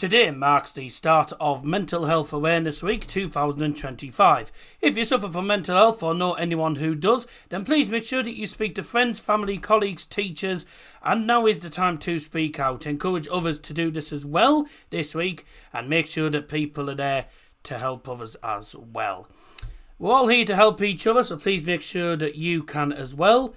Today marks the start of Mental Health Awareness Week 2025. If you suffer from mental health or know anyone who does, then please make sure that you speak to friends, family, colleagues, teachers, and now is the time to speak out. Encourage others to do this as well this week, and make sure that people are there to help others as well. We're all here to help each other, so please make sure that you can as well.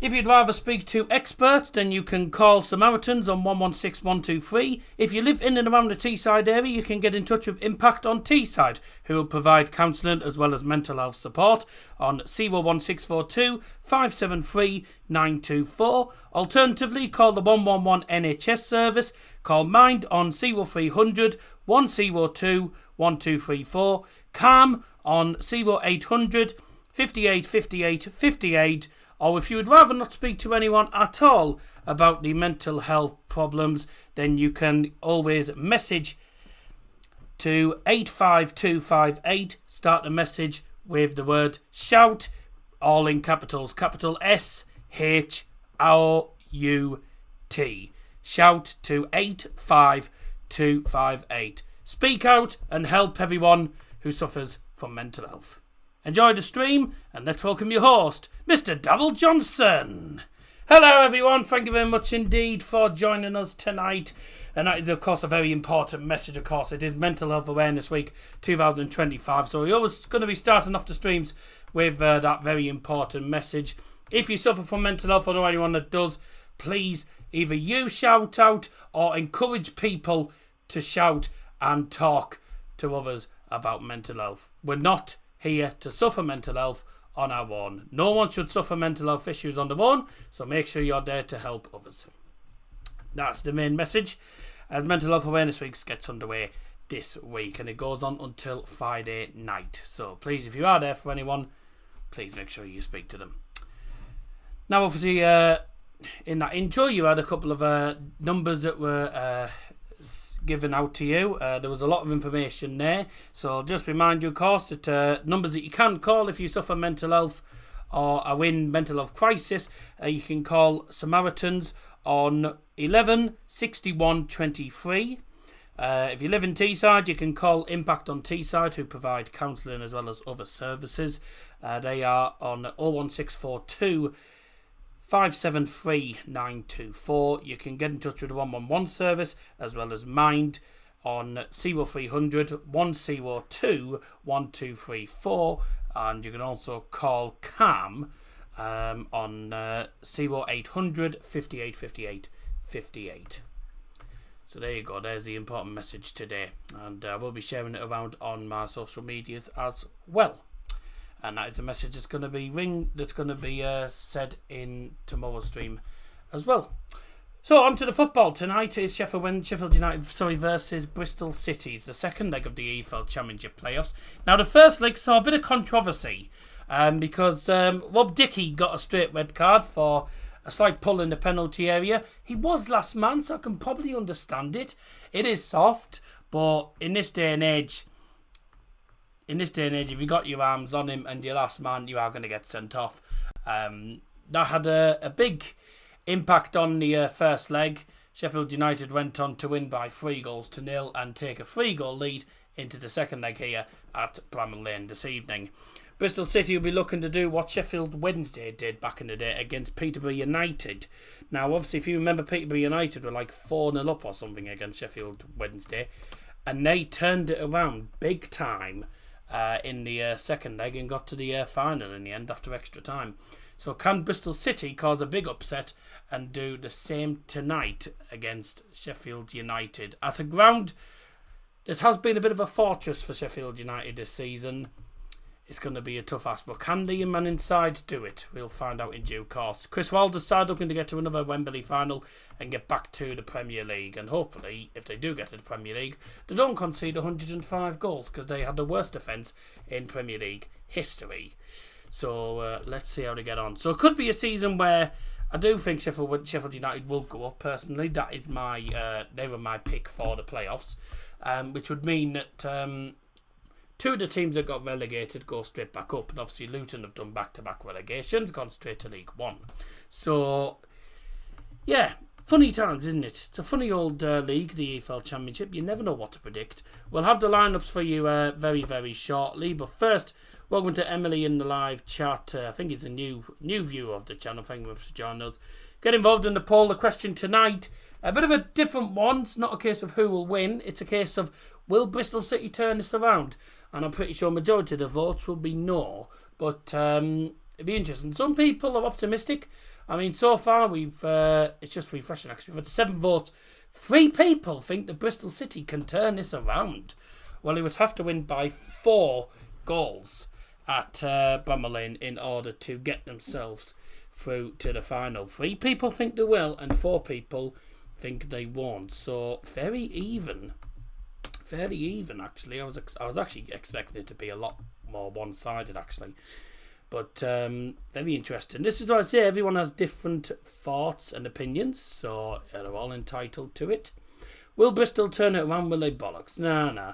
If you'd rather speak to experts, then you can call Samaritans on 116123. If you live in and around the Teesside area, you can get in touch with Impact on Teesside, who will provide counselling as well as mental health support on 01642 573 924. Alternatively, call the 111 NHS Service. Call Mind on 0300 102 1234. Calm on 0800 58 58 58. Or if you would rather not speak to anyone at all about the mental health problems, then you can always message to 85258. Start the message with the word shout, all in capitals, capital SHOUT. Shout to 85258. Speak out and help everyone who suffers from mental health. Enjoy the stream, and let's welcome your host, Mr. Darryl Johnson. Hello everyone, thank you very much indeed for joining us tonight. And that is of course a very important message. Of course it is Mental Health Awareness Week 2025, so we're always going to be starting off the streams with that very important message. If you suffer from mental health or know anyone that does, please either you shout out or encourage people to shout and talk to others about mental health. We're not here to suffer mental health on our own. No one should suffer mental health issues on their own, so make sure you're there to help others. That's the main message as Mental Health Awareness Week gets underway this week, and it goes on until Friday night. So please, if you are there for anyone, please make sure you speak to them. Now obviously in that intro you had a couple of numbers that were given out to you. There was a lot of information there, so just remind you of course that numbers that you can call if you suffer mental health or are in mental health crisis. You can call Samaritans on 11 61 23. If you live in Teesside, you can call Impact on Teesside, who provide counselling as well as other services. They are on 01642 573 924. You can get in touch with the 111 service as well as Mind on 0300 102 1234, and you can also call Calm on 0800 58 58 58. So there you go, there's the important message today, and we'll be sharing it around on my social medias as well. And that is a message that's going to be said in tomorrow's stream as well. So on to the football. Tonight is Sheffield United versus Bristol City. It's the second leg of the EFL Championship playoffs. Now the first leg saw a bit of controversy because Rob Dickie got a straight red card for a slight pull in the penalty area. He was last man, so I can probably understand it. It is soft, but in this day and age, if you got your arms on him and you're last man, you are going to get sent off. That had a big impact on the first leg. Sheffield United went on to win by 3-0 and take a 3-goal lead into the second leg here at Bramall Lane this evening. Bristol City will be looking to do what Sheffield Wednesday did back in the day against Peterborough United. Now, obviously, if you remember, Peterborough United were like 4-0 up or something against Sheffield Wednesday, and they turned it around big time in the second leg and got to the final in the end after extra time. So can Bristol City cause a big upset and do the same tonight against Sheffield United at a ground that has been a bit of a fortress for Sheffield United this season? It's going to be a tough ask, but can the man inside do it? We'll find out in due course. Chris Wilder's side looking to get to another Wembley final and get back to the Premier League. And hopefully, if they do get to the Premier League, they don't concede 105 goals because they had the worst defence in Premier League history. So let's see how they get on. So it could be a season where I do think Sheffield United will go up. Personally, that is they were my pick for the playoffs, which would mean that two of the teams that got relegated go straight back up, and obviously Luton have done back-to-back relegations, gone straight to League One. So yeah, Funny times, isn't it? It's a funny old league, the EFL Championship. You never know what to predict. We'll have the lineups for you very, very shortly. But first, welcome to Emily in the live chat. I think it's a new viewer of the channel. Thank you for joining us. Get involved in the poll. The question tonight, a bit of a different one. It's not a case of who will win. It's a case of, will Bristol City turn this around? And I'm pretty sure majority of the votes will be no. But it'd be interesting. Some people are optimistic. I mean, so far we've it's just refreshing actually. We've had 7 votes. 3 people think that Bristol City can turn this around. Well, they would have to win by 4 goals at Bramall Lane in order to get themselves through to the final. 3 people think they will, and 4 people think they won't. So fairly even actually. I was actually expecting it to be a lot more one-sided actually. But very interesting. This is what I say. Everyone has different thoughts and opinions, so they're all entitled to it. Will Bristol turn it around? Will they bollocks? Nah.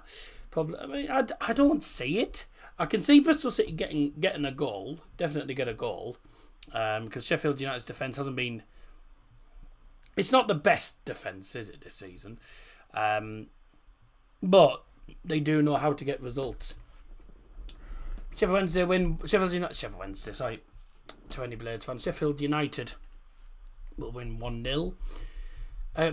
Probably. I mean, I don't see it. I can see Bristol City getting a goal. Definitely get a goal. Because Sheffield United's defence hasn't been. It's not the best defence, is it, this season? But they do know how to get results. Sheffield Wednesday win. Sheffield Wednesday, sorry. To any Blades fans. Sheffield United will win 1-0.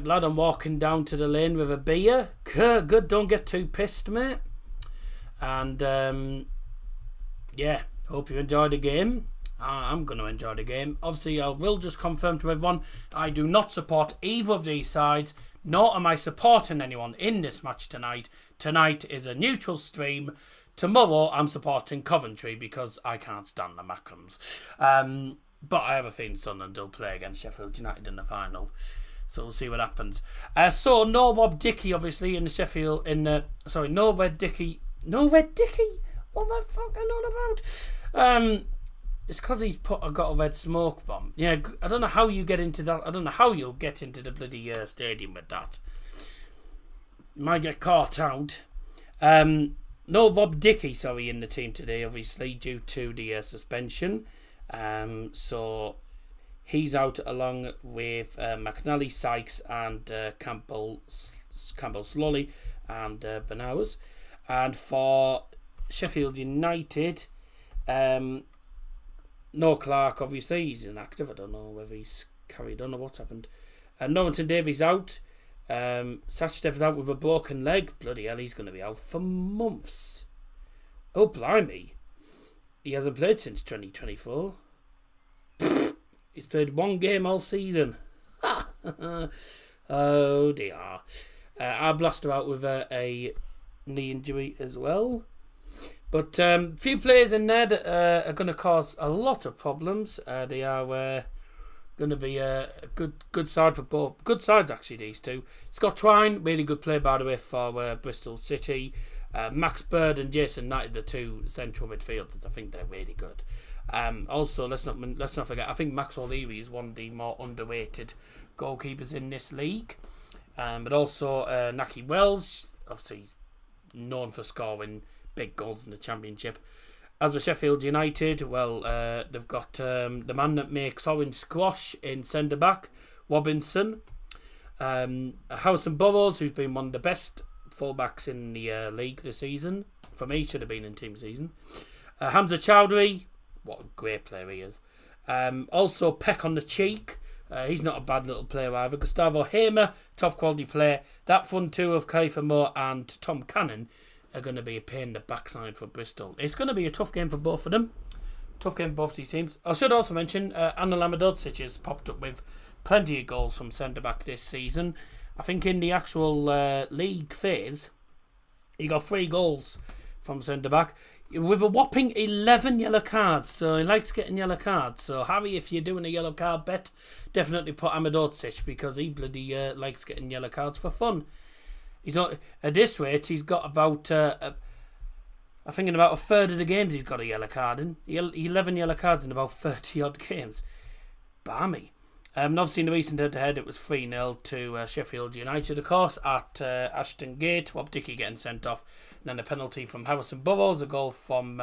Lad, I'm walking down to the lane with a beer. Good, don't get too pissed, mate. And, yeah, hope you enjoyed the game. I'm going to enjoy the game. Obviously, I will just confirm to everyone, I do not support either of these sides, nor am I supporting anyone in this match tonight. Tonight is a neutral stream. Tomorrow, I'm supporting Coventry because I can't stand the Mackhams. But I have a feeling Sunderland will play against Sheffield United in the final. So we'll see what happens. So no Rob Dickey, obviously, in the Sheffield... no Red Dickey. No Red Dickey? What am I fucking on about? It's because he's got a red smoke bomb. Yeah, I don't know how you get into that. I don't know how you'll get into the bloody stadium with that. You might get caught out. No Rob Dickey, in the team today, obviously, due to the suspension. So he's out along with McNally, Sykes and Campbell Slolly and Benowers. And for Sheffield United, no Clark, obviously, he's inactive. I don't know whether he's carried on or what's happened. Norrington Davies out. Sachdev's out with a broken leg. Bloody hell, he's going to be out for months. Oh, blimey. He hasn't played since 2024. He's played 1 game all season. Oh, dear. Arblaster out with a knee injury as well. But a few players in there that are going to cause a lot of problems. They are... going to be a good side for both. Good sides, actually, these two. Scott Twine, really good player, by the way, for Bristol City. Max Bird and Jason Knight, the 2 central midfielders. I think they're really good. Also, let's not forget, I think Max O'Leary is one of the more underrated goalkeepers in this league. But also Naki Wells, obviously known for scoring big goals in the Championship. As for Sheffield United, well, they've got the man that makes orange squash in centre-back, Robinson. Harrison Burrows, who's been one of the best full-backs in the league this season. For me, should have been in team season. Hamza Chowdhury, what a great player he is. Also, Peck on the cheek. He's not a bad little player either. Gustavo Hamer, top-quality player. That front two of Kiefer Moore and Tom Cannon are going to be a pain in the backside for Bristol. It's going to be a tough game for both of them. Tough game for both these teams. I should also mention Anna Lamadocic has popped up with plenty of goals from centre-back this season. I think in the actual league phase, he got 3 goals from centre-back with a whopping 11 yellow cards. So he likes getting yellow cards. So Harry, if you're doing a yellow card bet, definitely put Amadocic because he bloody likes getting yellow cards for fun. He's not at this rate. He's got about, I think, in about a third of the games he's got a yellow card in. 11 yellow cards in about 30 odd games. Barmy. And obviously, in the recent head-to-head, it was 3-0 to Sheffield United, of course, at Ashton Gate. Rob Dickey getting sent off, and then a penalty from Harrison Burrows, a goal from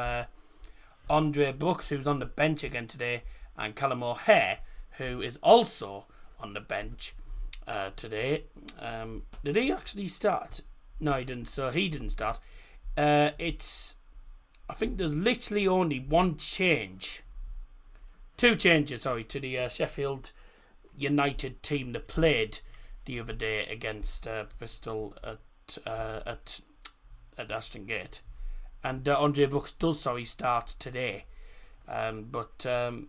Andre Brooks, who's on the bench again today, and Callum O'Hare, who is also on the bench. today. Did he actually start? No, he didn't. So he didn't start. I think there's literally only two changes, to the Sheffield United team that played the other day against Bristol at Ashton Gate, and Andre Brooks does start today, but I'm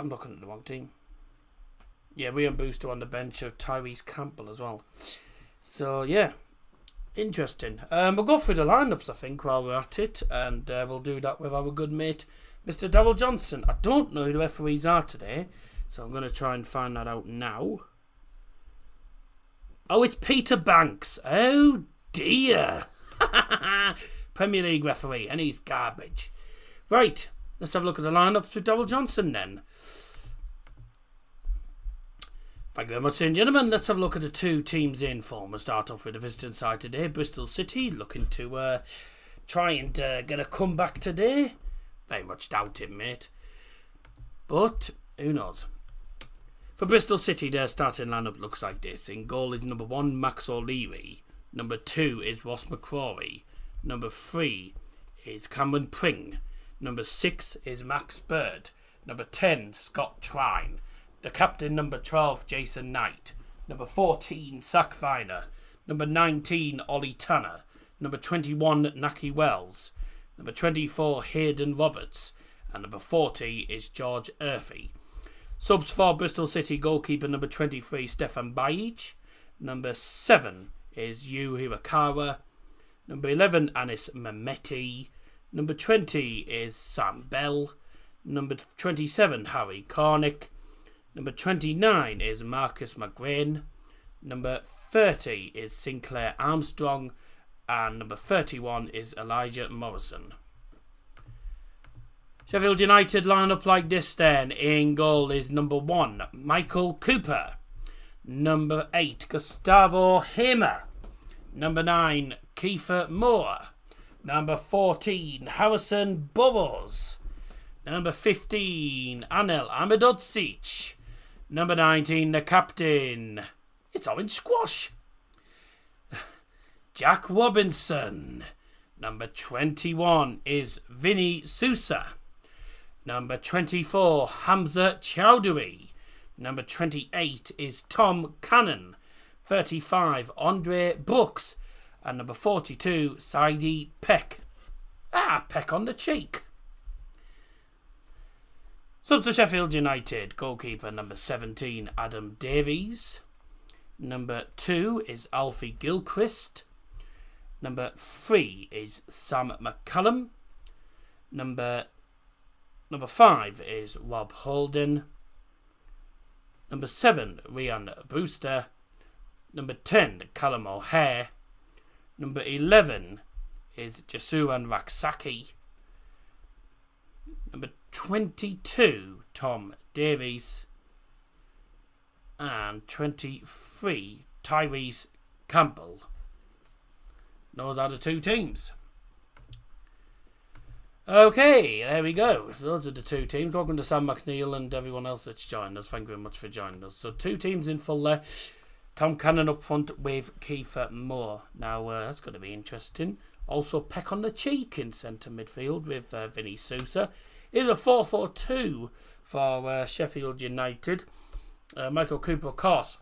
looking at the wrong team. Yeah, Ryan Booster on the bench of Tyrese Campbell as well. So yeah, interesting. We'll go through the lineups, I think, while we're at it, and we'll do that with our good mate, Mr. Darryl Johnson. I don't know who the referees are today, so I'm going to try and find that out now. Oh, it's Peter Banks. Oh dear. Premier League referee, and he's garbage. Right, let's have a look at the lineups with Darryl Johnson then. Thank you very much, gentlemen. Let's have a look at the two teams in form. We'll start off with the visiting side today. Bristol City looking to try and get a comeback today. Very much doubt it, mate. But who knows? For Bristol City, their starting lineup looks like this. In goal is number 1, Max O'Leary. Number 2 is Ross McCrory. Number 3 is Cameron Pring. Number 6 is Max Bird. Number 10, Scott Trine. The captain, number 12, Jason Knight. Number 14, Zach Viner. Number 19, Ollie Tanner. Number 21, Naki Wells. Number 24, Hayden Roberts. And number 40 is George Urphy. Subs for Bristol City: goalkeeper number 23, Stefan Bajic. Number 7 is Yu Hirakara. Number 11, Anis Mehmeti. Number 20 is Sam Bell. Number 27, Harry Cornick. Number 29 is Marcus McGrain. Number 30 is Sinclair Armstrong. And number 31 is Elijah Morrison. Sheffield United line up like this then. In goal is number 1, Michael Cooper. Number 8, Gustavo Hamer. Number 9, Kiefer Moore. Number 14, Harrison Burrows. Number 15, Anel Amidodzic. Number 19, the captain. It's Orange Squash. Jack Robinson. Number 21 is Vinny Sousa. Number 24, Hamza Chowdhury. Number 28 is Tom Cannon. 35, Andre Brooks. And number 42, Saidi Peck. Peck on the cheek. Subs to Sheffield United. Goalkeeper number 17, Adam Davies. Number 2 is Alfie Gilchrist. Number 3 is Sam McCallum. Number 5 is Rob Holden. Number 7, Ryan Brewster. Number 10, Callum O'Hare. Number 11 is Jasuran Raksaki. Number 22, Tom Davies. And 23, Tyrese Campbell. Those are the two teams. Okay, there we go. So those are the two teams. Welcome to Sam McNeil and everyone else that's joined us. Thank you very much for joining us. So two teams in full there. Tom Cannon up front with Kiefer Moore. Now, that's going to be interesting. Also, Peck on the cheek in centre midfield with Vinny Sousa. It is a 4-4-2 for Sheffield United. Michael Cooper, of course,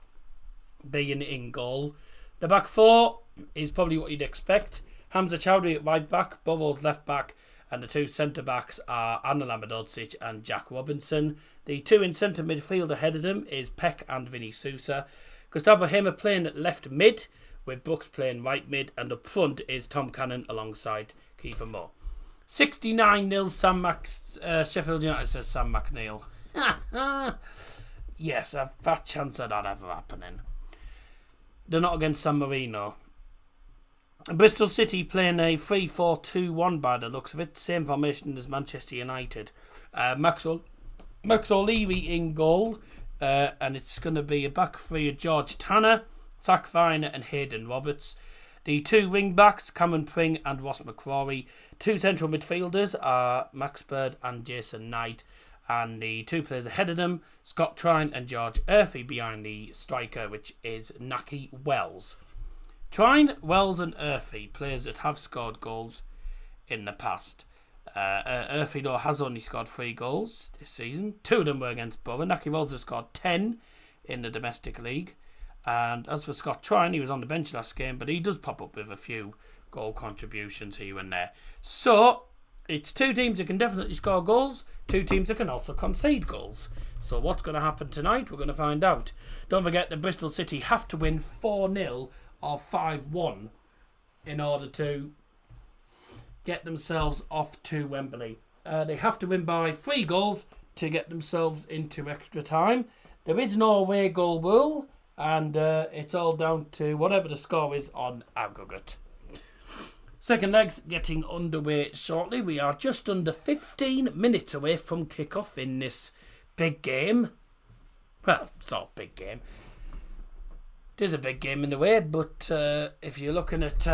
being in goal. The back four is probably what you'd expect. Hamza Chowdhury at right back, Burrows left back, and the two centre backs are Anel Amidodzic and Jack Robinson. The two in centre midfield ahead of them is Peck and Vinny Sousa. Gustavo Hamer playing at left mid, with Brooks playing right mid, and up front is Tom Cannon alongside Kiefer Moore. 69-0 Sheffield United, says Sam McNeil. Yes, a fat chance of that ever happening. They're not against San Marino. Bristol City playing a 3-4-2-1 by the looks of it. Same formation as Manchester United. Max O'Leary in goal. And it's going to be a back three of George Tanner, Zach Viner and Hayden Roberts. The two wing-backs, Cameron Pring and Ross McCrory. Two central midfielders are Max Bird and Jason Knight. And the two players ahead of them, Scott Trine and George Murphy behind the striker, which is Naki Wells. Trine, Wells and Murphy, players that have scored goals in the past. Murphy, though, has only scored 3 goals this season. 2 of them were against Borough. Naki Wells has scored 10 in the domestic league. And as for Scott Trine, he was on the bench last game, but he does pop up with a few goal contributions here and there. So, it's 2 teams that can definitely score goals, 2 teams that can also concede goals. So what's going to happen tonight? We're going to find out. Don't forget that Bristol City have to win 4-0 or 5-1 in order to get themselves off to Wembley. They have to win by 3 goals to get themselves into extra time. There is no away goal rule, and it's all down to whatever the score is on aggregate. Second leg's getting underway shortly. We are just under 15 minutes away from kick-off in this big game. Well, it's not a big game. It is a big game in the way, but if you're looking at...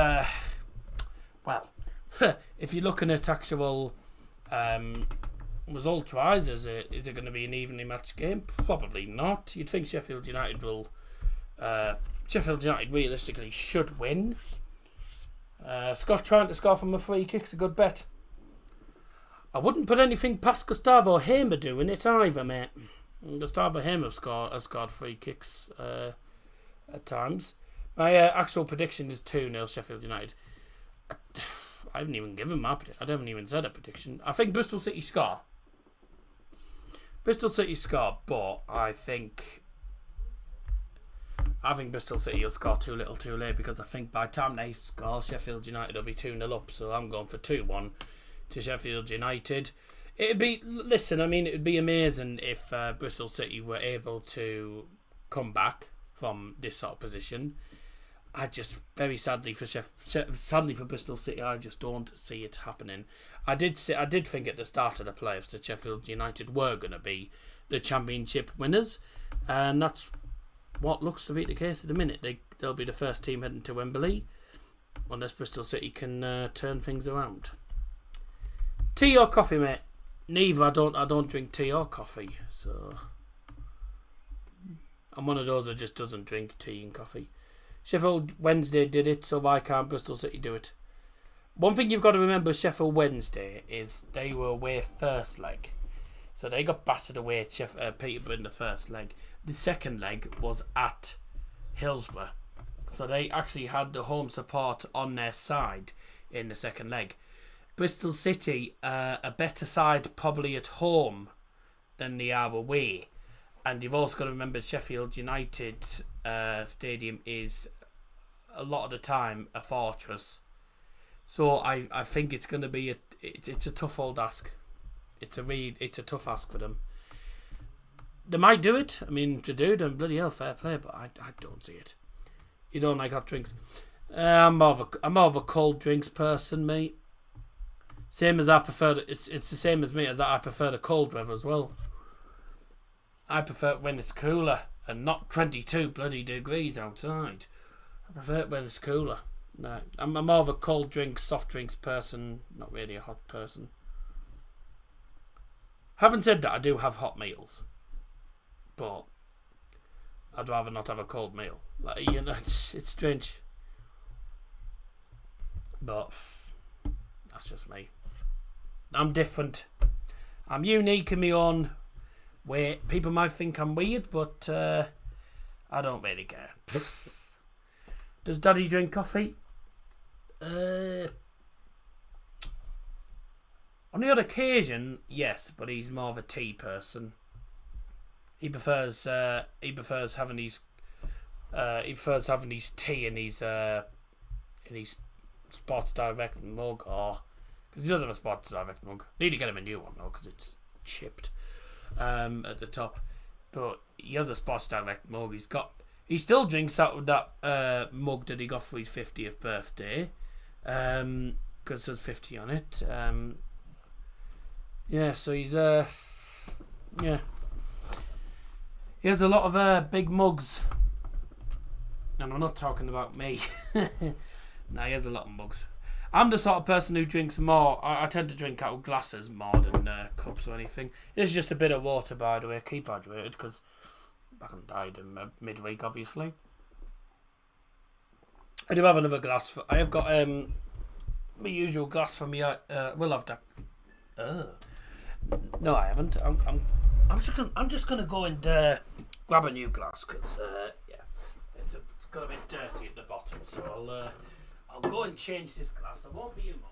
if you're looking at actual result-wise, is it going to be an evenly matched game? Probably not. You'd think Sheffield United will... Sheffield United realistically should win. Scott trying to score from a free kick's a good bet. I wouldn't put anything past Gustavo Hamer doing it either, mate. Gustavo Hamer has scored free kicks at times. My actual prediction is 2-0 Sheffield United. I haven't even given my prediction. I haven't even said a prediction. I think Bristol City score. Bristol City score, but I think Bristol City will score too little too late, because I think by the time they score, Sheffield United will be 2-0 up. So I'm going for 2-1 to Sheffield United. It'd be amazing if Bristol City were able to come back from this sort of position. I just very sadly for Bristol City, I just don't see it happening. I did think at the start of the playoffs that Sheffield United were going to be the championship winners, and that's what looks to be the case at the minute. They'll be the first team heading to Wembley, unless Bristol City can turn things around. Tea or coffee, mate? Neither. I don't drink tea or coffee, so I'm one of those that just doesn't drink tea and coffee. Sheffield Wednesday did it, so why can't Bristol City do it? One thing you've got to remember, Sheffield Wednesday, is they were away first leg. So they got battered away at Peterborough in the first leg. The second leg was at Hillsborough. So they actually had the home support on their side in the second leg. Bristol City, a better side probably at home than they are away. And you've also got to remember Sheffield United stadium is a lot of the time a fortress. So I think it's going to be it's a tough old ask. It's a tough ask for them. They might do it. I mean, to do them, bloody hell, fair play. But I don't see it. You don't like hot drinks? I'm more of a cold drinks person, mate. Same as I prefer. It's the same as me, as that I prefer the cold weather as well. I prefer it when it's cooler and not 22 bloody degrees outside. I prefer it when it's cooler. No, I'm more of a cold drinks, soft drinks person, not really a hot person. Having said that, I do have hot meals, but I'd rather not have a cold meal. Like, you know, it's strange, but that's just me. I'm different. I'm unique in my own way. People might think I'm weird, but I don't really care. Does Daddy drink coffee? On the odd occasion, yes, but he's more of a tea person. He prefers having his tea in his Sports Direct mug, or because he doesn't have a Sports Direct mug. Need to get him a new one though, because it's chipped at the top. But he has a Sports Direct mug. He still drinks out of that mug that he got for his 50th birthday, because there's 50 on it. Yeah, so he's yeah. He has a lot of big mugs, and I'm not talking about me. Nah, he has a lot of mugs. I'm the sort of person who drinks more. I tend to drink out of glasses more than cups or anything. This is just a bit of water, by the way. Keep hydrated, because I haven't died in midweek, obviously. I do have another glass. I have got my usual glass for me. We'll have that. No, I haven't. I'm just gonna go and grab a new glass because it's got a bit dirty at the bottom. So I'll go and change this glass. I won't be a moment.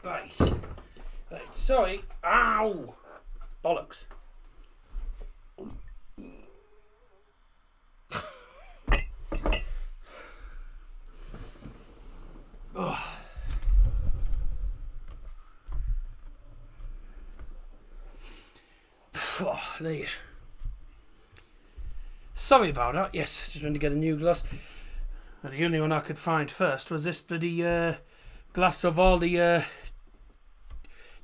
Right. Sorry. Ow! Bollocks. Oh. There. Sorry about that. Yes, just wanted to get a new glass. The only one I could find first was this bloody glass of all the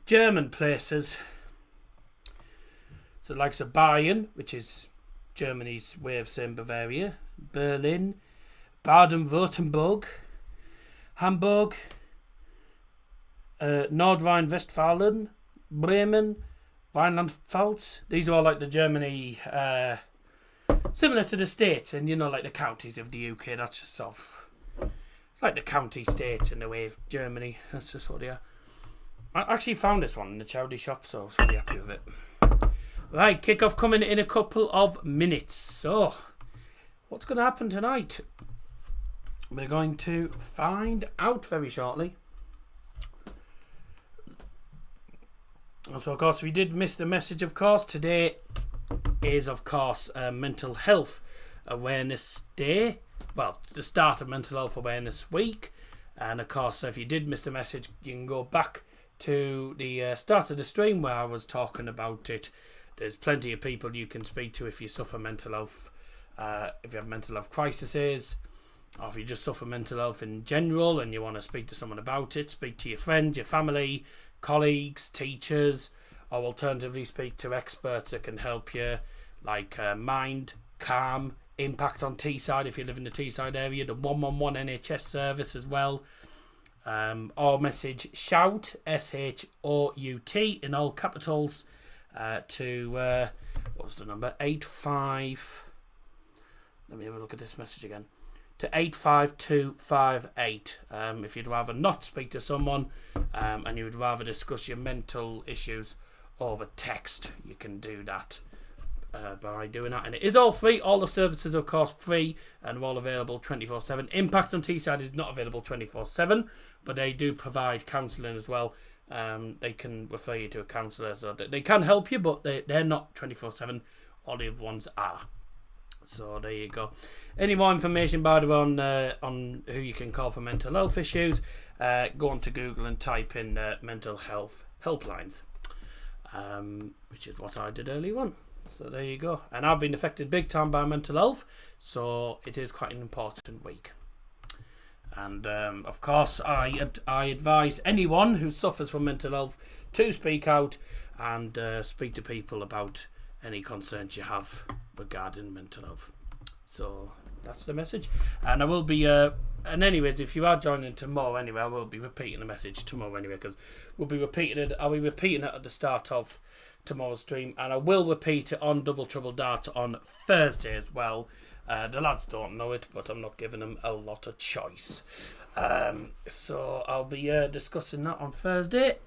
German places. So likes of Bayern, which is Germany's way of saying Bavaria, Berlin, Baden-Württemberg, Hamburg, Nordrhein-Westfalen, Bremen, Rhineland-Pfalz. These are all like the Germany, similar to the States, and like the counties of the UK. That's just sort of, it's like the county state in the way of Germany. That's just what they are. I actually found this one in the charity shop, so I was really happy with it. Right, kick-off coming in a couple of minutes. So, what's going to happen tonight? We're going to find out very shortly. So, of course, we did miss the message, of course. Today is, of course, Mental Health Awareness Day. Well, the start of Mental Health Awareness Week. And, of course, if you did miss the message, you can go back to the start of the stream where I was talking about it. There's plenty of people you can speak to if you suffer mental health, if you have mental health crises, or if you just suffer mental health in general and you want to speak to someone about it. Speak to your friend, your family, colleagues, teachers, or alternatively speak to experts that can help you, like Mind, Calm, Impact on Teesside if you live in the Teesside area, the 111 NHS Service as well. Or message SHOUT, SHOUT, in all capitals, to, what was the number? 85, let me have a look at this message again, to 85258. If you'd rather not speak to someone, and you would rather discuss your mental issues over text, you can do that by doing that. And it is all free. All the services are, of course, free and all available 24/7. Impact on Teesside is not available 24/7, but they do provide counselling as well. They can refer you to a counsellor, so they can help you, but they're not 24/7. All the other ones are. So there you go. Any more information, by the way, on who you can call for mental health issues, go onto Google and type in mental health helplines, which is what I did earlier on. So there you go. And I've been affected big time by mental health, so it is quite an important week. And of course, I advise anyone who suffers from mental health to speak out and speak to people about any concerns you have regarding mental health. So That's the message. And I will be... and anyways, if you are joining tomorrow anyway, I will be repeating the message tomorrow anyway, because we'll be repeating it. I'll be repeating it at the start of tomorrow's stream, and I will repeat it on Double Trouble Dart on Thursday as well. The lads don't know it, but I'm not giving them a lot of choice. So I'll be discussing that on Thursday.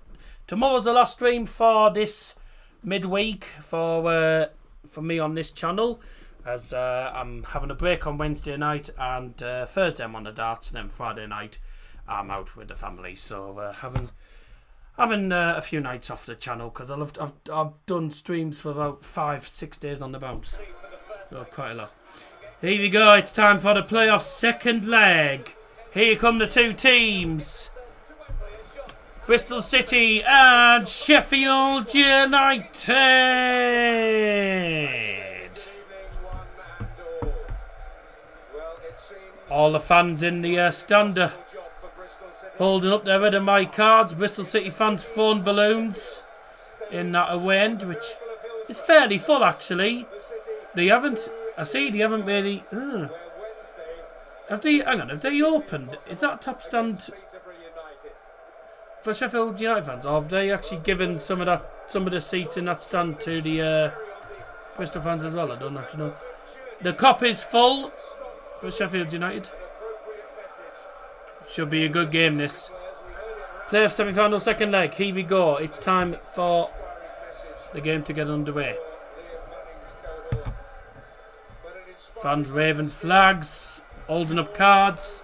Tomorrow's the last stream for this midweek for me on this channel, as I'm having a break on Wednesday night, and Thursday I'm on the darts, and then Friday night I'm out with the family. So having a few nights off the channel, because I've done streams for about 5-6 days on the bounce, so quite a lot. Here we go, it's time for the playoff second leg. Here come the two teams. Bristol City and Sheffield United. All the fans in the stand holding up their red and white cards. Bristol City fans throwing balloons in that away end, which is fairly full actually. They haven't really... Have they opened? Is that top stand for Sheffield United fans, or have they actually given some of the seats in that stand to the Bristol fans as well? I don't actually know. The Kop is full for Sheffield United. Should be a good game this. Playoff semi-final second leg. Here we go. It's time for the game to get underway. Fans waving flags, holding up cards.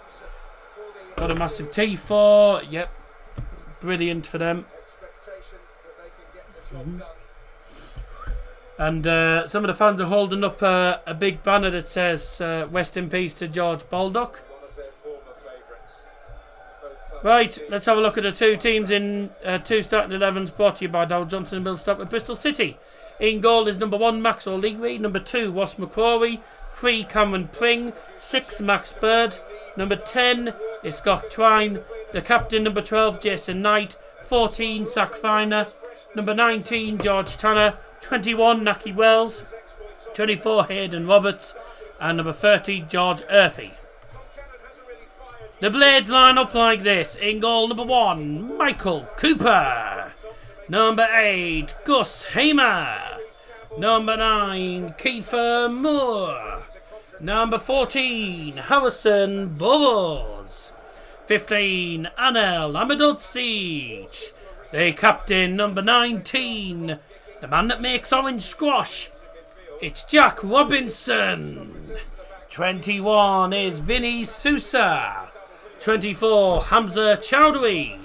Got a massive T4. Yep. Brilliant for them. And some of the fans are holding up a big banner that says "Rest in peace to George Baldock." Right, let's have a look at the two teams in two starting 11s, brought to you by Darryl Johnson and Bill Stop with Bristol City. In goal is number 1 Max O'Leary, number 2 Ross McCrory, 3 Cameron Pring, 6 Max Bird, number 10 is Scott Twine, the captain number 12 Jason Knight, 14 Sack Finer, number 19 George Tanner, 21 Naki Wells, 24 Hayden Roberts, and number 30 George Urphy. The Blades line up like this. In goal, number 1, Michael Cooper. Number 8, Gus Hamer. Number 9, Kiefer Moore. Number 14, Harrison Burrows. 15, Anel Amadoutsic. The captain, number 19, the man that makes orange squash. It's Jack Robinson. 21 is Vinny Sousa. 24, Hamza Chowdhury.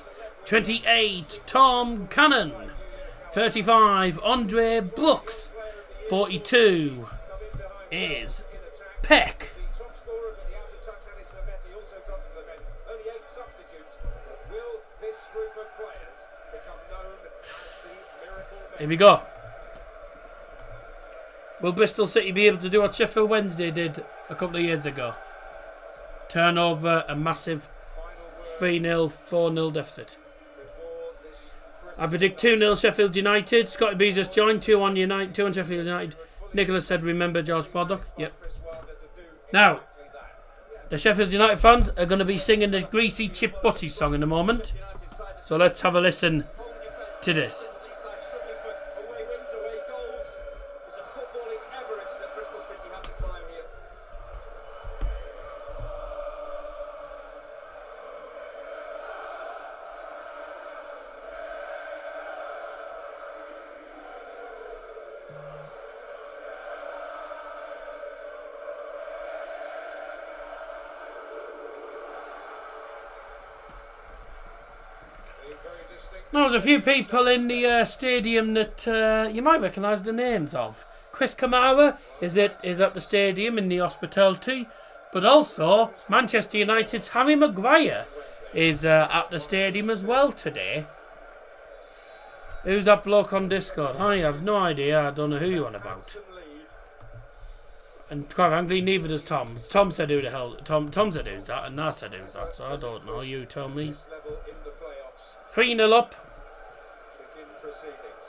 28, Tom Cannon. 35, Andre Brooks. 42 is Peck. Here we go. Will Bristol City be able to do what Sheffield Wednesday did a couple of years ago? Turn over a massive 3-0, 4-0 deficit. I predict 2-0 Sheffield United. Scotty B's just joined. 2-1 United, 2-1 Sheffield United. Nicholas said, remember George Baldock? Yep. Now, the Sheffield United fans are going to be singing the Greasy Chip Butty song in a moment. So let's have a listen to this. Now, there's a few people in the stadium that you might recognise the names of. Chris Kamara is at the stadium in the hospitality, but also Manchester United's Harry Maguire is at the stadium as well today. Who's that bloke on Discord? I have no idea. I don't know who you're on about. And quite frankly, neither does Tom. Tom said who the hell. Tom said who's that, and I said who's that, so I don't know. You tell me. 3-0 up.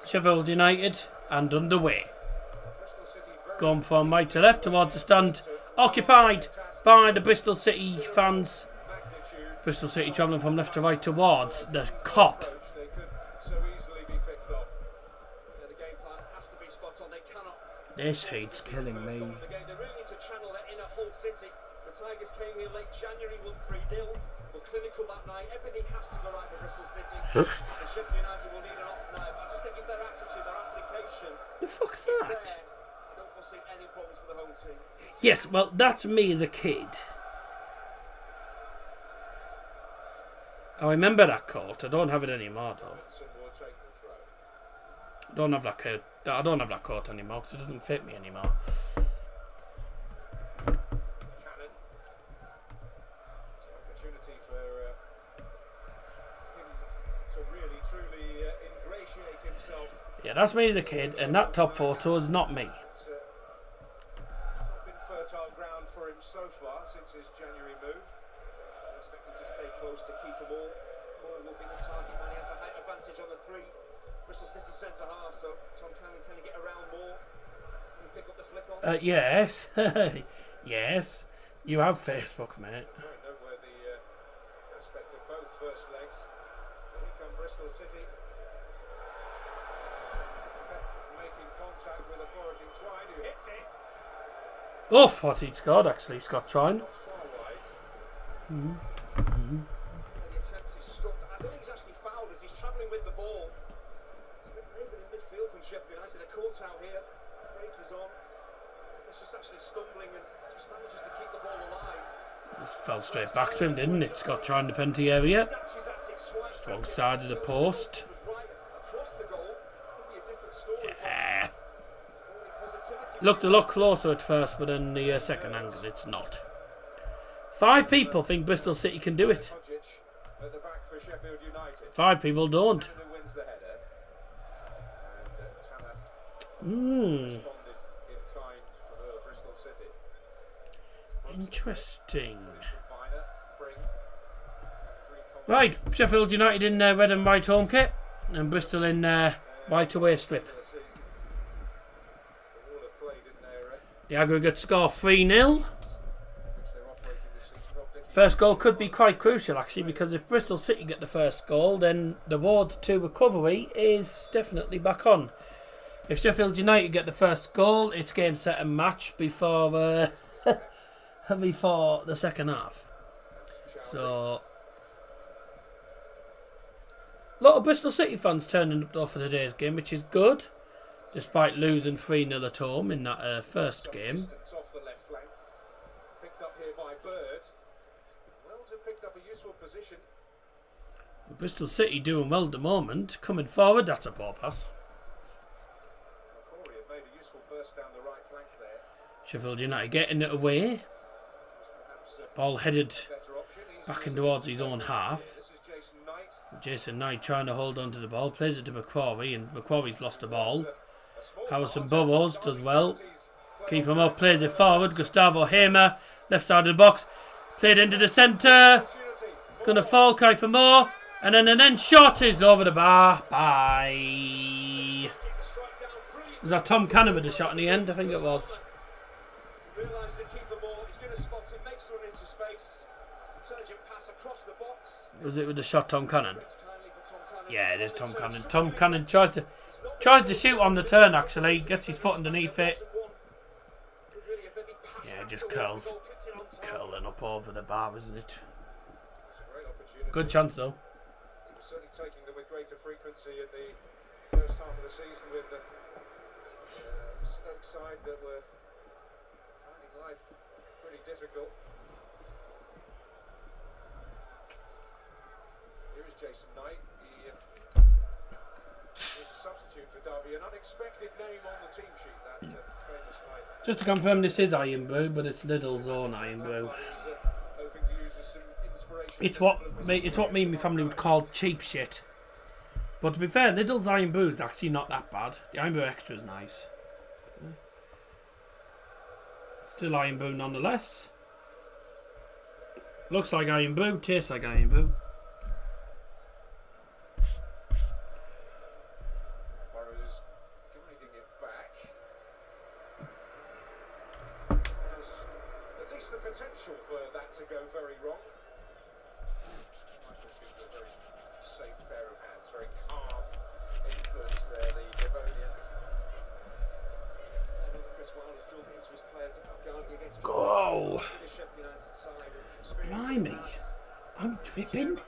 Sheffield United and underway. Going from right to left towards the stand occupied by the Bristol City fans. Bristol City travelling from left to right towards the Kop. This heat's killing me. They really need to channel that inner whole city. The Tigers came here late January, won 3-0. Were clinical that night. Everything has to go right for Bristol City. The Sheffield United will need an off night. I just think if their attitude, their application, The fuck's is that? there, I don't foresee any problems for the home team. Yes, well, that's me as a kid. I remember that court. I don't have it anymore, though. I don't have that court. I don't have that court anymore because it doesn't fit me anymore. Cannon. It's an opportunity for him to really, truly ingratiate himself. Yeah, that's me as a kid, and that top photo is not me. It's not been fertile ground for him so far since his January move. I'm expecting to stay close to keep them all. Moore will be the target man. He has the height advantage on the three. Bristol City centre half, so Tom Cannon, can he get around more? Can he pick up the flick-ons? Yes. Yes. You have Facebook, mate. Very noteworthy aspect of both first legs. Here come Bristol City. Peck making contact with a foraging Twine, who hits it. Oh, thought he'd scored, actually, Scott Twine. Far wide. Mm-hmm. And the attempt is stopped. I don't think he's actually fouled as he's travelling with the ball. It's a bit laboured in midfield from Sheffield United. They're caught out here. Break is on. It's just actually stumbling and just manages to keep the ball alive. Just fell straight back to him, didn't it? Scott Twine, the penalty area. Snatches at it, swipes Just wrong at it. side of the post. Was right across the goal. Could be a different story. Yeah. Only positivity. Looked a lot closer at first, but in the second angle, it's not. 5 people think Bristol City can do it. Hodgic at the back for Sheffield United. 5 people don't. Tanner wins the header. And Tanner Hmm. responded in kind for Bristol City. Interesting. Viner, Bring, and three Right, Sheffield United in red and white home kit, and Bristol in white away strip. the season. They all have played in their The aggregate score 3-0. which they're operating this season. Rob Dickie First goal could be quite crucial, actually, because if Bristol City get the first goal, then the road to recovery is definitely back on. If Sheffield United get the first goal, it's game, set and match before before the second half. So, a lot of Bristol City fans turning up though for today's game, which is good, despite losing 3-0 at home in that first game. distance off the left flank. Picked up here by Bird. Wells have picked up a useful position. Bristol City doing well at the moment. Coming forward, that's a poor pass. Corey have made a useful burst down the right flank there. Sheffield United getting it away. Perhaps Ball headed better option. Easily back in towards his own half. This is Jason Knight. Jason Knight trying to hold on to the ball. Plays it to McQuarrie, and McQuarrie's lost the ball. A small Harrison Burrows does well. penalties. Keep him up, plays it forward. Gustavo Hamer, left side of the box. Played into the centre. Opportunity. It's going to fall, Kai for more. And then shot is over the bar. Bye. Kick the strike down. Brilliant. Was that Tom Cannon with the shot in the end? I think it was. Realised the keeper ball. He's going to spot it. Makes run into space. Intelligent pass across the box. Was it with the shot Tom Cannon? It's kindly for Tom Cannon. Yeah, it is Tom Cannon. Tom Cannon tries to shoot on the turn, actually. Gets his foot underneath it. Yeah, just curling up over the bar, isn't it? Good chance, though. He was certainly taking them with greater frequency in the first half of the season with the Stoke side that were finding life pretty difficult. Here is Jason Knight. He is a substitute for Derby. An unexpected name on the team sheet, that famous Knight. Just to confirm, this is Iron Brew, but it's Lidl's own Iron Brew. He's hoping to use as some inspiration. It's what me and my family would call cheap shit. But to be fair, Lidl's Iron Brew is actually not that bad. The Iron Brew Extra is nice. Still Iron Brew nonetheless. Looks like Iron Brew, tastes like Iron Brew. Burrows guiding it back. Has at least least the potential for that to go very wrong. Michael gives a very safe pair of hands, very calm influence there, the Devonian. Chris Wilde has drilled into his players against Go! Blimey, I'm dripping.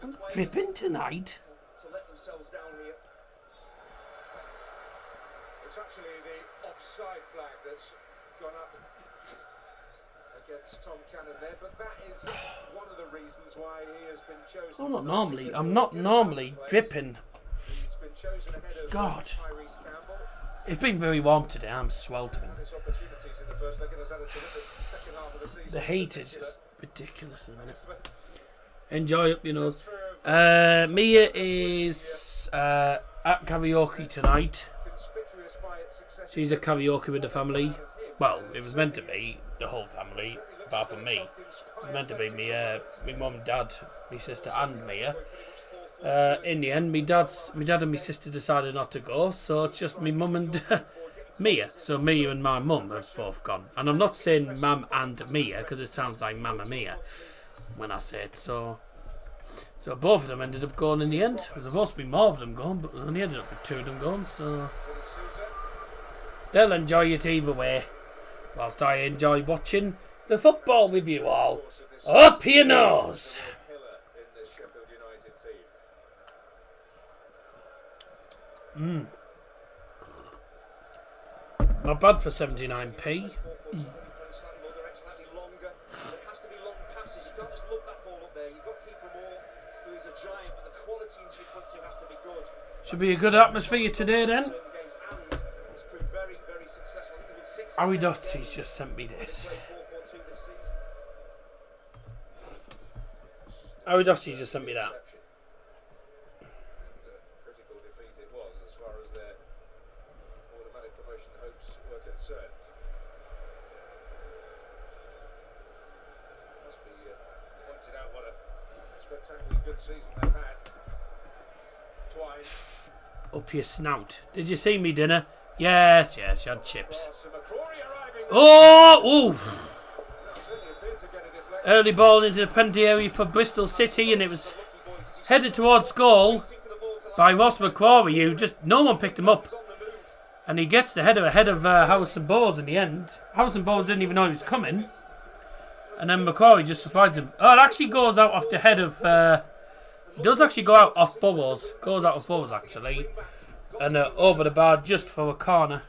I'm dripping tonight. To let themselves down here. It's actually the offside flag that's gone up against Tom Cannon there, but that is one of the reasons why he has been chosen. I'm not normally dripping. He's been chosen ahead of God. Tyrese Campbell. It's been very warm today. I'm sweltering. His opportunities in the first leg and has had a terrific second half of the season. The heat is just ridiculous at the minute. Enjoy it, you know. Mia is at karaoke tonight. She's at karaoke with the family. Well, it was meant to be the whole family, apart from me. It was meant to be me, my mum and dad, my sister and Mia. In the end, my dad and my sister decided not to go, so it's just my mum and Mia. So Mia and my mum have both gone. And I'm not saying Mam and Mia, because it sounds like Mamma Mia when I say it. So both of them ended up going in the end. There was supposed to be more of them going, but only ended up with 2 of them going, so they'll enjoy it either way, whilst I enjoy watching the football with you all. Up your nose! Not bad for 79p. Should be a good atmosphere today then. Harry Dottie's just sent me this. Harry Dottie's just sent me that. Critical defeat it was as far as their automatic promotion hopes were concerned. Must be pointed out what a spectacularly good season they've had. Twice. Up your snout. Did you see me dinner? Yes, you had chips. Oh! Ooh. Early ball into the penalty area for Bristol City, and it was headed towards goal by Ross McCrory, who just no one picked him up. And he gets the header ahead of Howson Bowes in the end. Howson Bowes didn't even know he was coming. And then McCrory just surprised him. Oh, it actually goes out off the head of... it does actually go out off Bowes. Goes out of Bowes, actually. And over the bar just for a corner.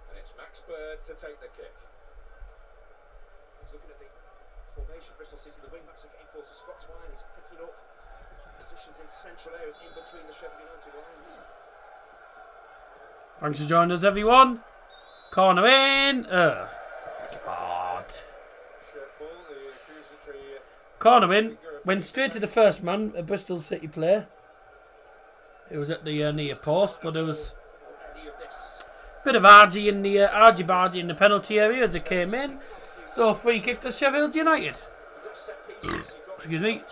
And it's Max Bird to take the kick. He's looking at the formation. Bristol City, the wing backs are getting forward to Scott Twine. He's picking up positions in central areas in between the Sheffield United lines. Thanks for joining us, everyone. Corner in. God. Corner in. Went straight to the first man, a Bristol City player. It was at the near post, but there was a bit of argy bargy in the penalty area as it came in. So free kick to Sheffield United. Excuse me.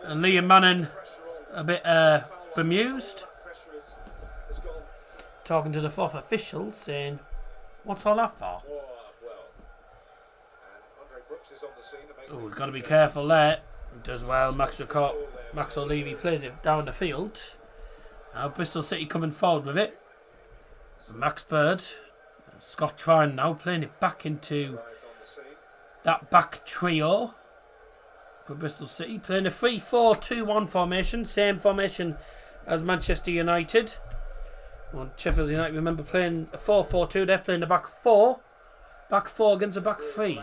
And Liam Manning a bit bemused. Talking to the fourth official, saying, "What's all that for?" Oh, we've got to be careful there. Does well. Max O'Leary plays it down the field. Now Bristol City coming forward with it. Max Bird. Scott Twine now playing it back into that back trio for Bristol City. Playing a 3-4-2-1 formation. Same formation as Manchester United. Well, Sheffield United, remember, playing a 4-4-2. They're playing the back four. Back four against the back three.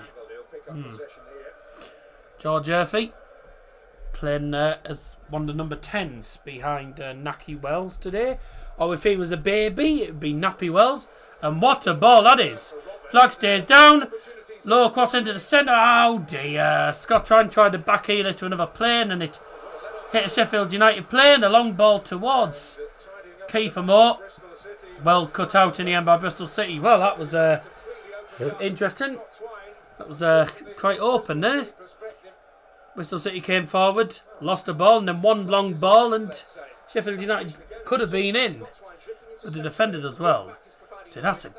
George Murphy playing as one of the number 10s behind Nacky Wells today. Or if he was a baby, it would be Nappy Wells. And what a ball that is. Flag stays down. Low cross into the centre. Oh dear. Scott tried to back heel it to another player, and it hit a Sheffield United player, and a long ball towards Kiefer Moore. Well cut out in the end by Bristol City. Well, that was interesting. That was quite open there. Bristol City came forward, lost the ball, and then one long ball, and Sheffield United could have been in. But the defender does well. See, that's a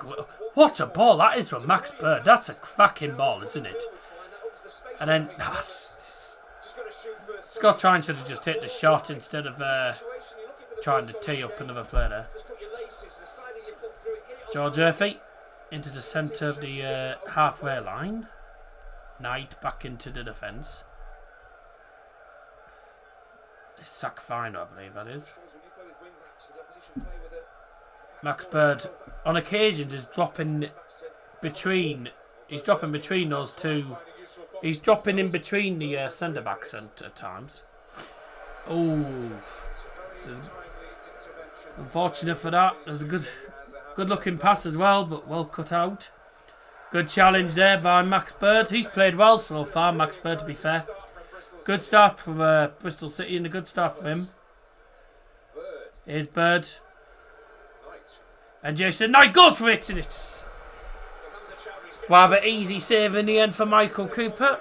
what a ball that is from Max Bird. That's a cracking ball, isn't it? And then Scott Ryan should have just hit the shot instead of trying to tee up another player there. George Murphy into the centre of the halfway line. Knight back into the defence. It's sack fine, I believe that is. Max Bird on occasions is dropping between. He's dropping between those two. He's dropping in between the centre backs at times. Oh, unfortunate for that. There's a good looking pass as well, but well cut out. Good challenge there by Max Bird. He's played well so far, Max Bird, to be fair. Good start from Bristol City and a good start for him. Here's Bird. And Jason Knight goes for it, and it's rather easy save in the end for Michael Cooper.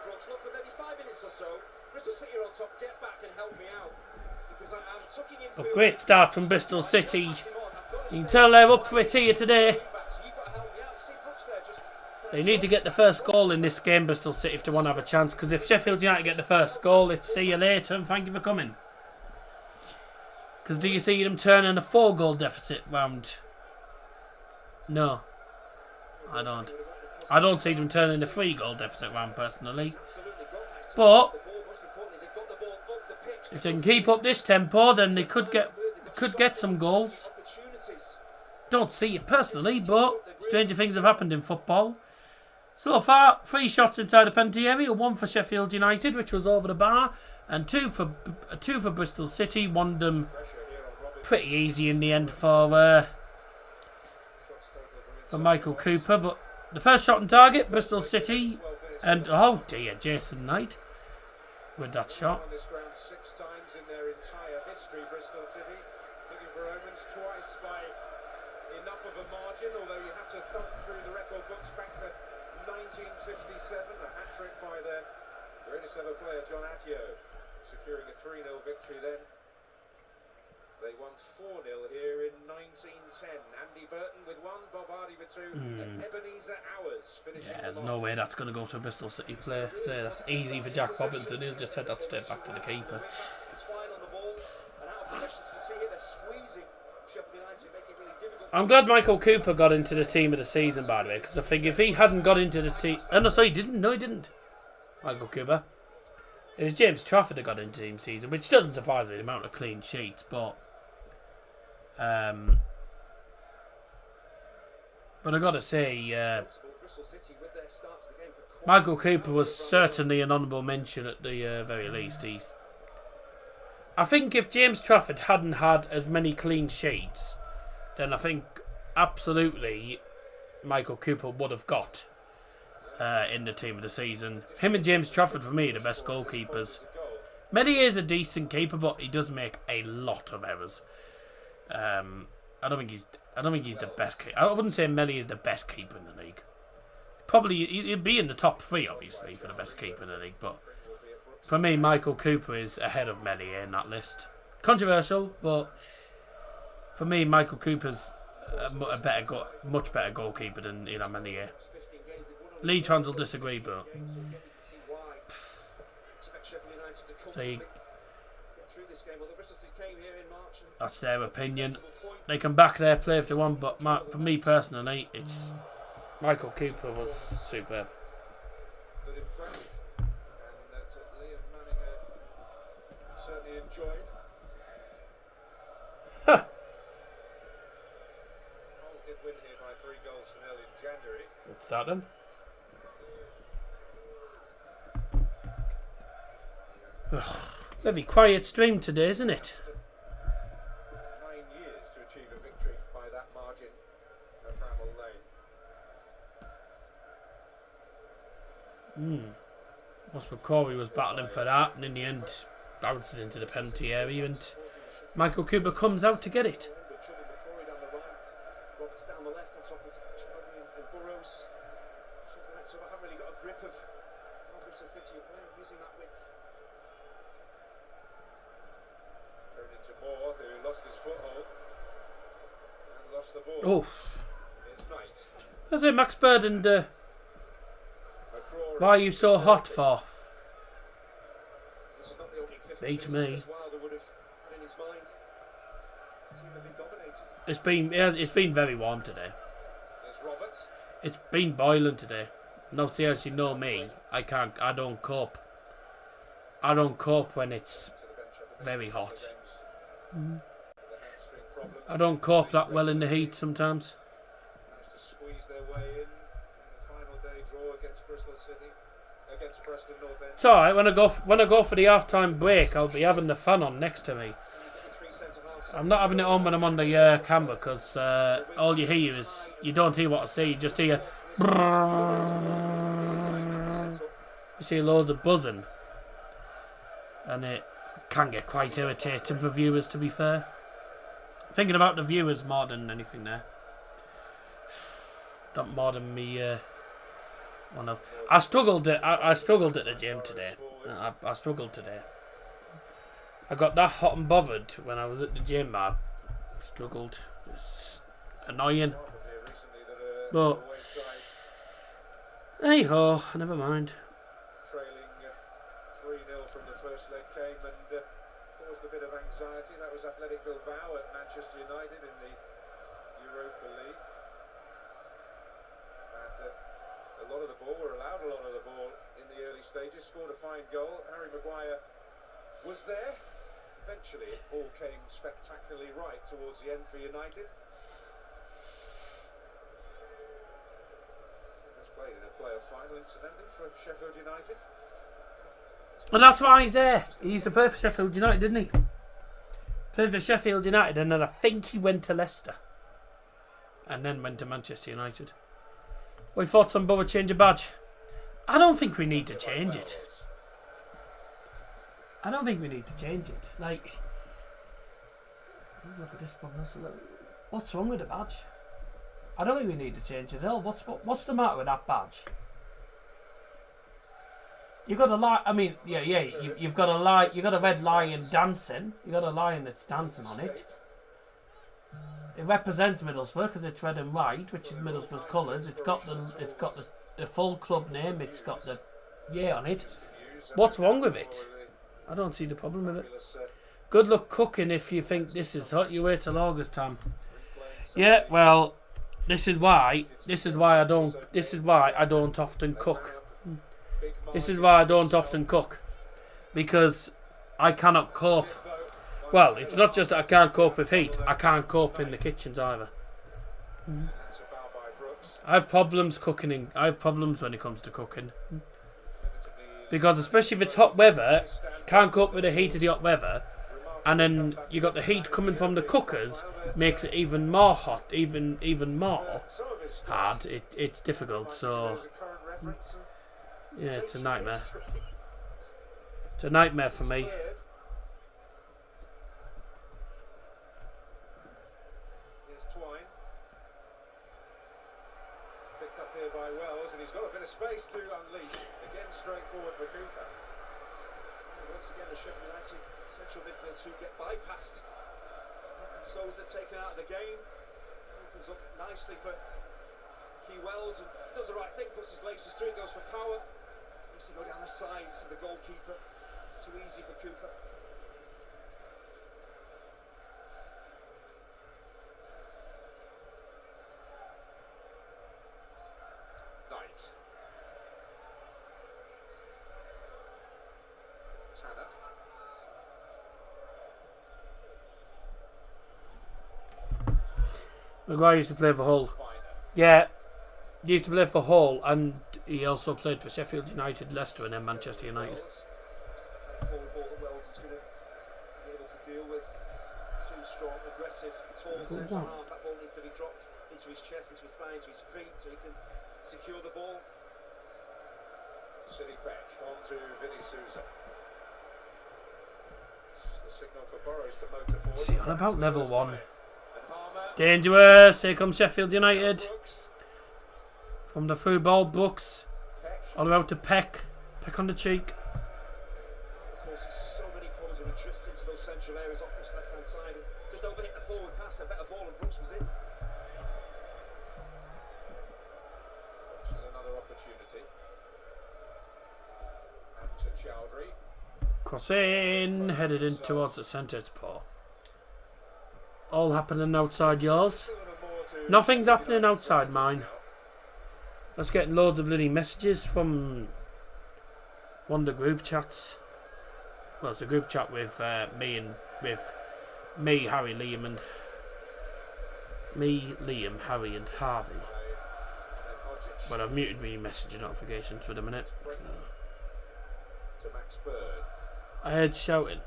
A great start from Bristol City. You can tell they're up for it here today. They need to get the first goal in this game, Bristol City, if they want to have a chance. Because if Sheffield United get the first goal, it's see you later and thank you for coming. Because do you see them turning a 4-goal deficit round? No, I don't. I don't see them turning a 3-goal deficit round personally. But if they can keep up this tempo, then they could get some goals. Don't see it personally, but stranger things have happened in football. So far, 3 shots inside the penalty area, 1 for Sheffield United, which was over the bar, and 2 for Bristol City. One of them pretty easy in the end for Michael Cooper, but the first shot on target, Bristol City, and oh dear, Jason Knight with that shot. On this ground 6 times in their entire history, Bristol City looking for omens twice by enough of a margin, although you have to thumb through the record books back to 1957, a hat-trick by their greatest ever player, John Atio, securing a 3-0 victory then. They won 4-0 here in 1910. Andy Burton with 1, Bob Hardy with 2, and Ebenezer Hours finishing. Yeah, there's no way that's going to go to a Bristol City player. So that's easy for Jack Robinson. He'll just head that straight back to the keeper. I'm glad Michael Cooper got into the team of the season, by the way, because I think if he hadn't got into the team... Oh, no, sorry, he didn't. No, he didn't. Michael Cooper. It was James Trafford that got into the team season, which doesn't surprise me, the amount of clean sheets, but... But I gotta say, Michael Cooper was certainly an honourable mention at the very least. I think if James Trafford hadn't had as many clean sheets, then I think absolutely Michael Cooper would have got in the team of the season. Him and James Trafford, for me, are the best goalkeepers. Medier is a decent keeper, but he does make a lot of errors. I don't think he's the best keeper. I wouldn't say Melly is the best keeper in the league. Probably he'd be in the top 3, obviously, for the best keeper in the league. But for me, Michael Cooper is ahead of Melly in that list. Controversial, but for me, Michael Cooper's a much better goalkeeper than Melly. Lee fans will disagree, but see. That's their opinion. They can back their play if they want, but for me personally, it's Michael Cooper was superb. Huh. Good start then. Very quiet stream today, isn't it? Oscar Corey was battling for that, and in the end bounced into the penalty area, and Michael Cooper comes out to get it. across the board. Oh, It's Knight. I say Max Bird and McCrory. why are you so hot for? This is not the opening 50 Beats minutes me. Wilder would have had in his mind. The team have been dominated. It's been very warm today. There's Roberts. It's been boiling today. No, see, as you know me, I don't cope. I don't cope when it's very hot. I don't cope that well in the heat sometimes. Managed to squeeze their way in the final day draw against Bristol City, against Preston North End. It's alright, when I go for the half-time break, I'll be having the fan on next to me. I'm not having it on when I'm on the camera, because all you hear is, you don't hear what I say, you just hear you see loads of buzzing, and it can get quite irritating for viewers, to be fair. Thinking about the viewers more than anything there. Not more than me one of. I struggled at the gym today. I struggled today. I got that hot and bothered when I was at the gym. I struggled. It's annoying. But hey ho, never mind. Trailing 3-0 from the first leg came and caused a bit of anxiety. That was Athletic Bilbao at Manchester United in the Europa League. And a lot of the ball, were allowed a lot of the ball in the early stages. Scored a fine goal. Harry Maguire was there. Eventually it all came spectacularly right towards the end for United. He's played in a playoff final incidentally for Sheffield United. And that's why he's there. He used to play for Sheffield United, didn't he? Played for Sheffield United, and then I think he went to Leicester. And then went to Manchester United. We thought on bother change a badge. I don't think we need to change it. I don't think we need to change it. Like, look at this one. What's wrong with the badge? I don't think we need to change it at all. What's the matter with that badge? You've got a lion. I mean, yeah. You've got a lion. You've got a red lion dancing. You've got a lion that's dancing on it. It represents Middlesbrough because it's red and white, which is Middlesbrough's colours. It's got the full club name. It's got the on it. What's wrong with it? I don't see the problem with it. Good luck cooking if you think this is hot. You wait till August time. Yeah, well, this is why I don't often cook. This is why I don't often cook, because I cannot cope. Well, it's not just that I can't cope with heat. I can't cope in the kitchens either. I have problems cooking. I have problems when it comes to cooking. Because especially if it's hot weather, can't cope with the heat of the hot weather, and then you got the heat coming from the cookers, makes it even more hot, even more hard. It's difficult. So yeah, it's a nightmare. It's a nightmare for me. Picked up here by Wells, and he's got a bit of space to unleash. Again, straightforward for Cooper. And once again, the Sheffield United central midfield to get bypassed. And Souza taken out of the game. Opens up nicely for Key Wells and does the right thing, puts his laces through, goes for power. Needs to go down the sides of the goalkeeper. It's too easy for Cooper. Knight. Tanner. Maguire used to play for Hull. Yeah, he used to play for Hull, and he also played for Sheffield United, Leicester, and then Manchester United. Forward ball that Wells is going to be able to deal with. Too strong, aggressive, tall centre half. That ball needs to be dropped into his chest, into his thigh, into his feet, so he can secure the ball. City back on to Vinny Souza. The signal for Burrows to motor forward. See, on about level 1. Dangerous. Here comes Sheffield United. From the through ball, Brooks. All the way out to Peck. Peck on the cheek. Of course, there's so many corners when he drifts into those central areas off this left-hand side. Just overhit the forward pass, a better ball, and Brooks was in. Cross in, headed in towards the centre. It's poor. All happening outside yours. Nothing's happening outside mine. Let's get loads of bloody messages from one of the group chats. Well, it's a group chat with me, Harry, Liam, and Harry, and Harvey. But I've muted my messaging notifications for the minute. So. I heard shouting.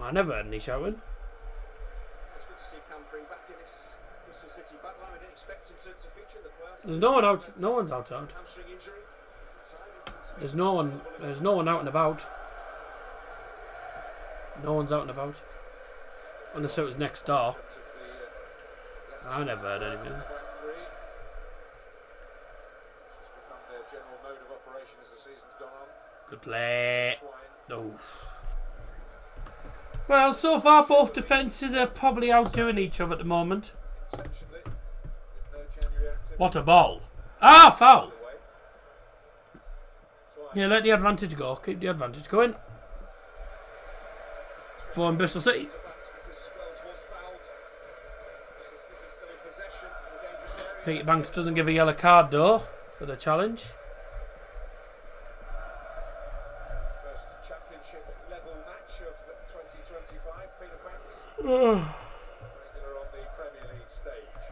I never heard any shouting. There's no one out. No one's outside. There's no one out and about. No one's out and about. Unless it was next door. I never heard anything. Good play. No. Well, so far both defences are probably outdoing each other at the moment. What a ball. Ah, foul. Yeah, let the advantage go. Keep the advantage going. For Bristol City. Peter Banks doesn't give a yellow card though for the challenge. First championship level match of 2025. Peter Banks, regular on the Premier League stage.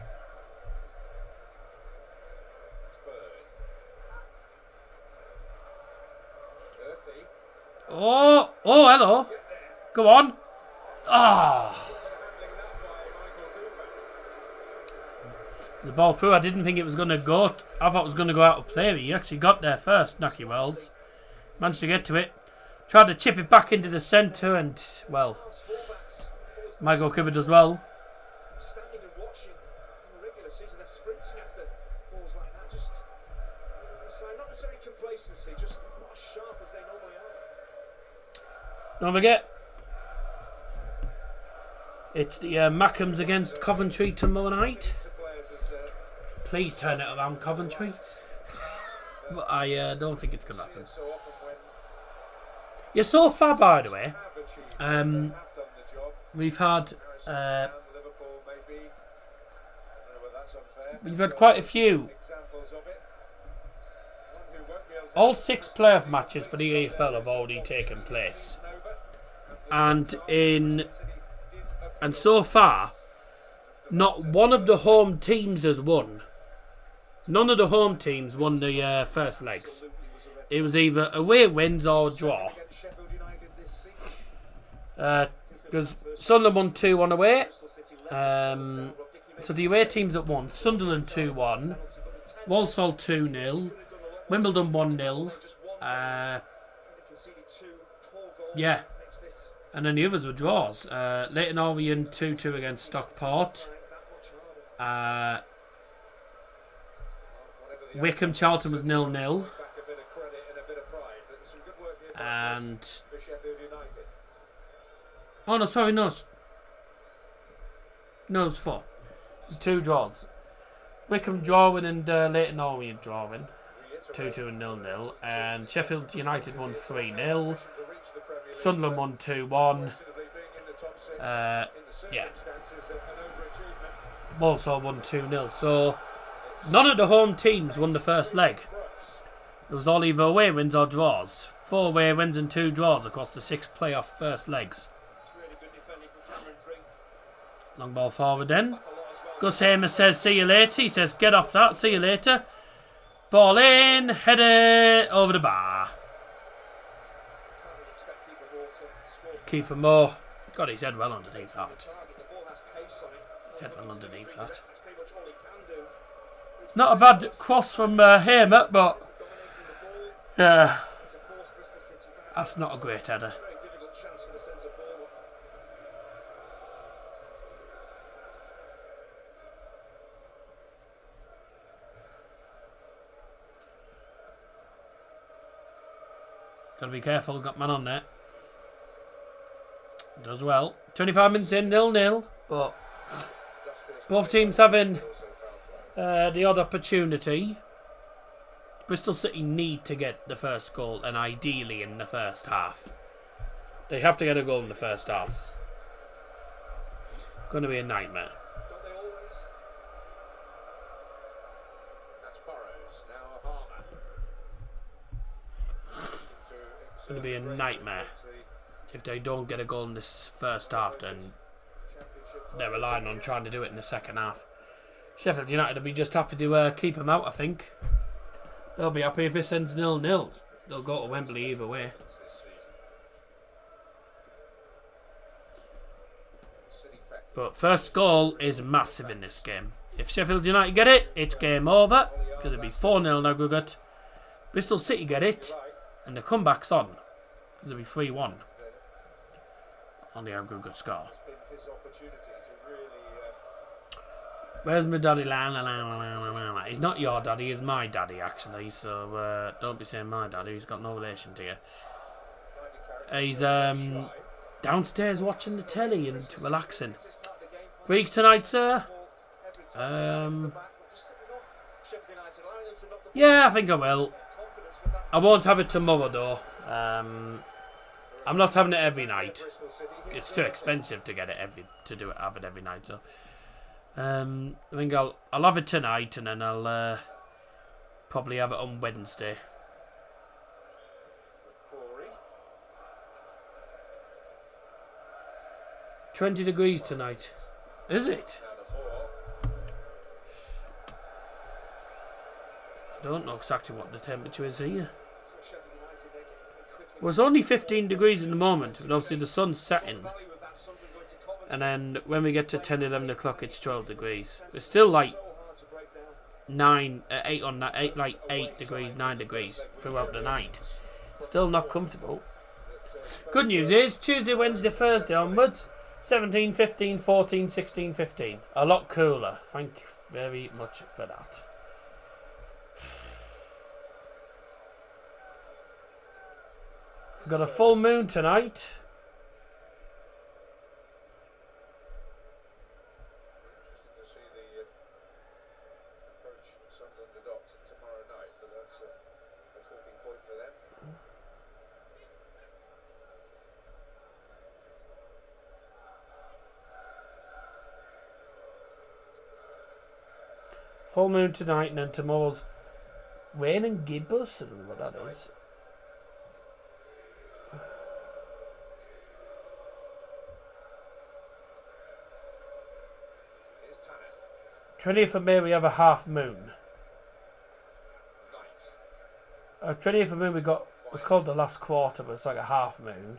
That's Bird. Earthy. Oh, hello. Go on. Ah. The ball through. I didn't think it was going to go. I thought it was going to go out of play. But he actually got there first, Naki Wells. Managed to get to it. Tried to chip it back into the centre and, well, my goalkeeper does well. Standing and watching in the regular season, they're sprinting after balls like that. Just, so not necessarily complacency, just not as sharp as they normally are. Don't forget, it's the Mackhams against Coventry tomorrow night. Please turn it around, Coventry. But I don't think it's going to happen. Yeah, so far, by the way, we've had quite a few. All 6 playoff matches for the EFL have already taken place, and so far, not one of the home teams has won. None of the home teams won the first legs. It was either away wins or draw. Because Sunderland won 2-1 away. So the away teams that won: Sunderland 2-1, Walsall 2-0, Wimbledon 1-0. Yeah. And then the others were draws. Leyton Orient 2-2 against Stockport. Wycombe Charlton was 0-0. And oh no, sorry, no. No, it was 4. It was 2 draws. Wycombe drawing and Leyton Orient drawing. 2-2 and 0-0. And Sheffield United won 3-0. Sunderland won 2-1. Yeah. Walsall won 2-0. So none of the home teams won the first leg. It was all either away wins or draws. 4 away wins and 2 draws across the 6 playoff first legs. Long ball forward then. Gus Hamer says, see you later. He says, get off that, see you later. Ball in, header over the bar. Kiefer Moore got his head well underneath that. His head well underneath that. Not a bad cross from Hamer, but yeah, that's not a great header. Gotta be careful, got man on there. Does well. 25 minutes in, 0-0. But both teams having the odd opportunity. Bristol City need to get the first goal, and ideally in the first half. They have to get a goal in the first half. Going to be a nightmare. Don't they always? That's Burrows, now Harmer. Going to be a nightmare if they don't get a goal in this first half. Then they're relying on trying to do it in the second half. Sheffield United will be just happy to keep them out, I think. They'll be happy if this ends 0-0. They'll go to Wembley either way. But first goal is massive in this game. If Sheffield United get it, it's game over. It's going to be 4-0 in aggregate. Bristol City get it, and the comeback's on. It's going to be 3-1 on the aggregate score. Where's my daddy? La, la, la, la, la, la, la. He's not your daddy, he's my daddy actually. So don't be saying my daddy, he's got no relation to you. He's downstairs watching the telly and relaxing. Greeks tonight, sir? Yeah, I think I will. I won't have it tomorrow though. I'm not having it every night. It's too expensive to get it have it every night. So I think I'll have it tonight, and then I'll probably have it on Wednesday. 20 degrees tonight. Is it? I don't know exactly what the temperature is here. Well, it's only 15 degrees in the moment, but obviously the sun's setting. And then when we get to 10, 11 o'clock, it's 12 degrees. It's still like 8 degrees, 9 degrees throughout the night. Still not comfortable. Good news is, Tuesday, Wednesday, Thursday onwards, 17, 15, 14, 16, 15. A lot cooler. Thank you very much for that. We've got a full moon tonight. Full moon tonight, and then tomorrow's rain and gibbous. I don't know what that is. Night. 20th of May we have a half moon. 20th of May we got what's called the last quarter, but it's like a half moon.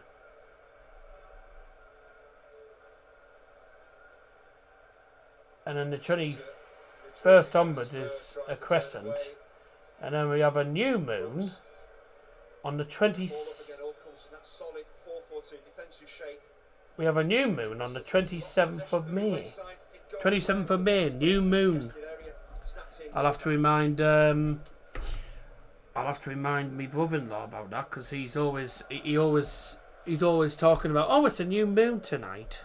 And then the 21st onwards is a crescent, and then we have a new moon on the 20th. We have a new moon on the 27th of May. 27th of May, new moon. I'll have to remind my brother-in-law about that, because he's always talking about, oh, it's a new moon tonight.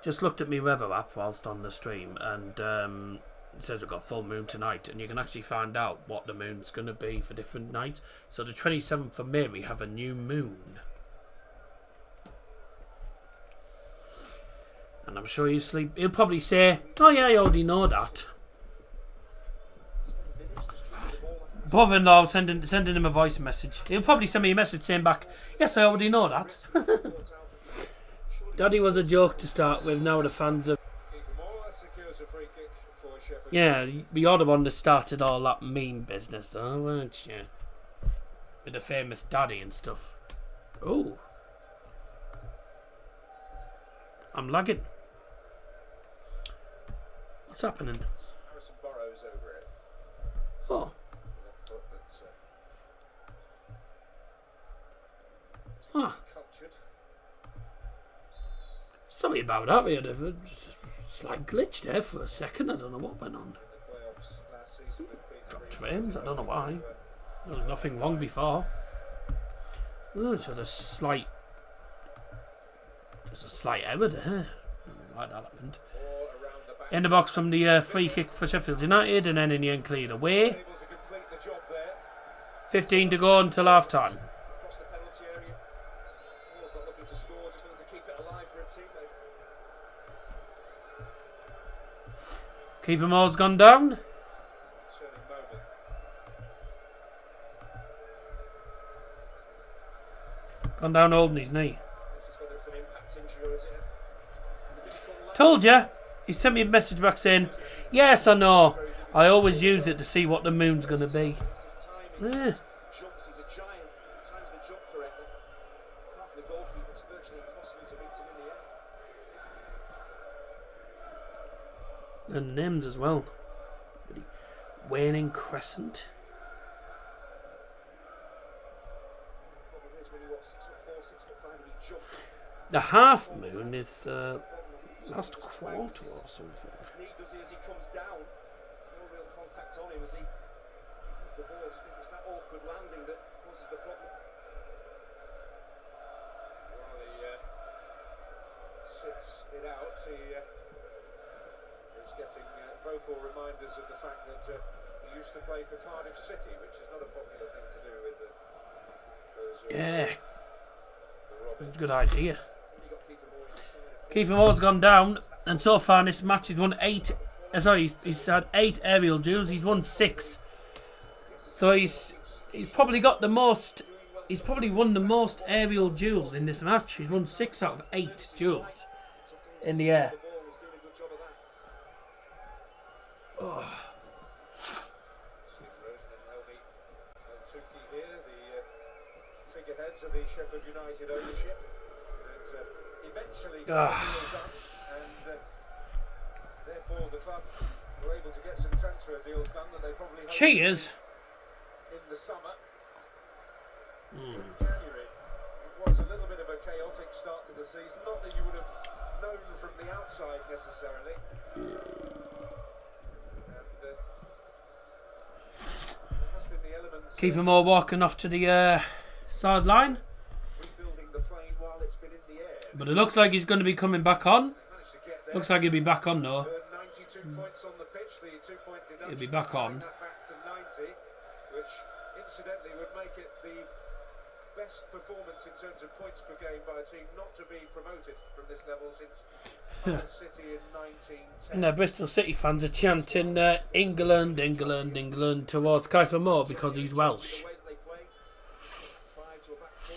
Just looked at my weather app whilst on the stream, and it says we've got full moon tonight, and you can actually find out what the moon's going to be for different nights. So the 27th of May we have a new moon, and I'm sure he'll probably say, oh yeah, I already know that. Brother-in-law sending him a voice message. He'll probably send me a message saying back, yes, I already know that. Daddy was a joke to start with, now the fans are... Yeah, you're the one that started all that meme business, though, weren't you? With the famous daddy and stuff. Oh. I'm lagging. What's happening? Oh. Ah. Sorry about that, we had a slight glitch there for a second. I don't know what went on. Dropped frames, I don't know why. There was nothing wrong before. Oh, just a slight error there. Why that happened. In the box from the free kick for Sheffield United, and then in the end cleared away. Able to complete the job there. 15 to go until half time. Across the penalty area. Moore's not looking to score, just wants to keep it alive for a teammate. Kiefer Moore's gone down. Turning moment. Gone down holding his knee. This is whether it's an impact injury or is it Told ya. He sent me a message back saying, yes or no. I always use it to see what the moon's going to be. Eh. jumps, he's a giant. He times the jump correctly. Apart from the goalkeeper, it's virtually impossible to beat him in the air. And names as well. Waning Crescent. Problem is when you watch 6'4", 6'5", and he jumps. The half moon is last quarter or something. Knee does he as he comes down. There's no real contact on him as he hits the ball. I just think it's that awkward landing that causes the problem. While he sits it out, he is getting vocal reminders of the fact that he used to play for Cardiff City, which is not a popular thing to do with those. Yeah, the Robin. good idea. You got Kiefer Moore on the side. Kiefer Moore's gone down, and so far in this match he's won 8. He's had 8 aerial duels. He's won 6. So he's probably got the most. He's probably won the most aerial duels in this match. He's won 6 out of 8 duels in the air. Oh. Figureheads of the Sheffield United ownership that eventually got done, and therefore the club were able to get some transfer deals done that they probably hoped Cheers. in the summer. In January, it was a little bit of a chaotic start to the season. Not that you would have known from the outside necessarily. And there has been the elements. Kiefer Moore walking off to the sideline. Rebuilding the plane while it's been in the air. But it looks like he's going to be coming back on. Managed to get there. Looks like he'll be back on though. 92 points on the pitch, the 2-point deduction. He'll be back on. That back to 90, which incidentally would make it the best performance in terms of points per game by a team not to be promoted from this level since City in 1910. And the Bristol City fans are chanting England, England, England towards Kiefer Moore because he's Welsh. The way that they play, 5 to a back 4.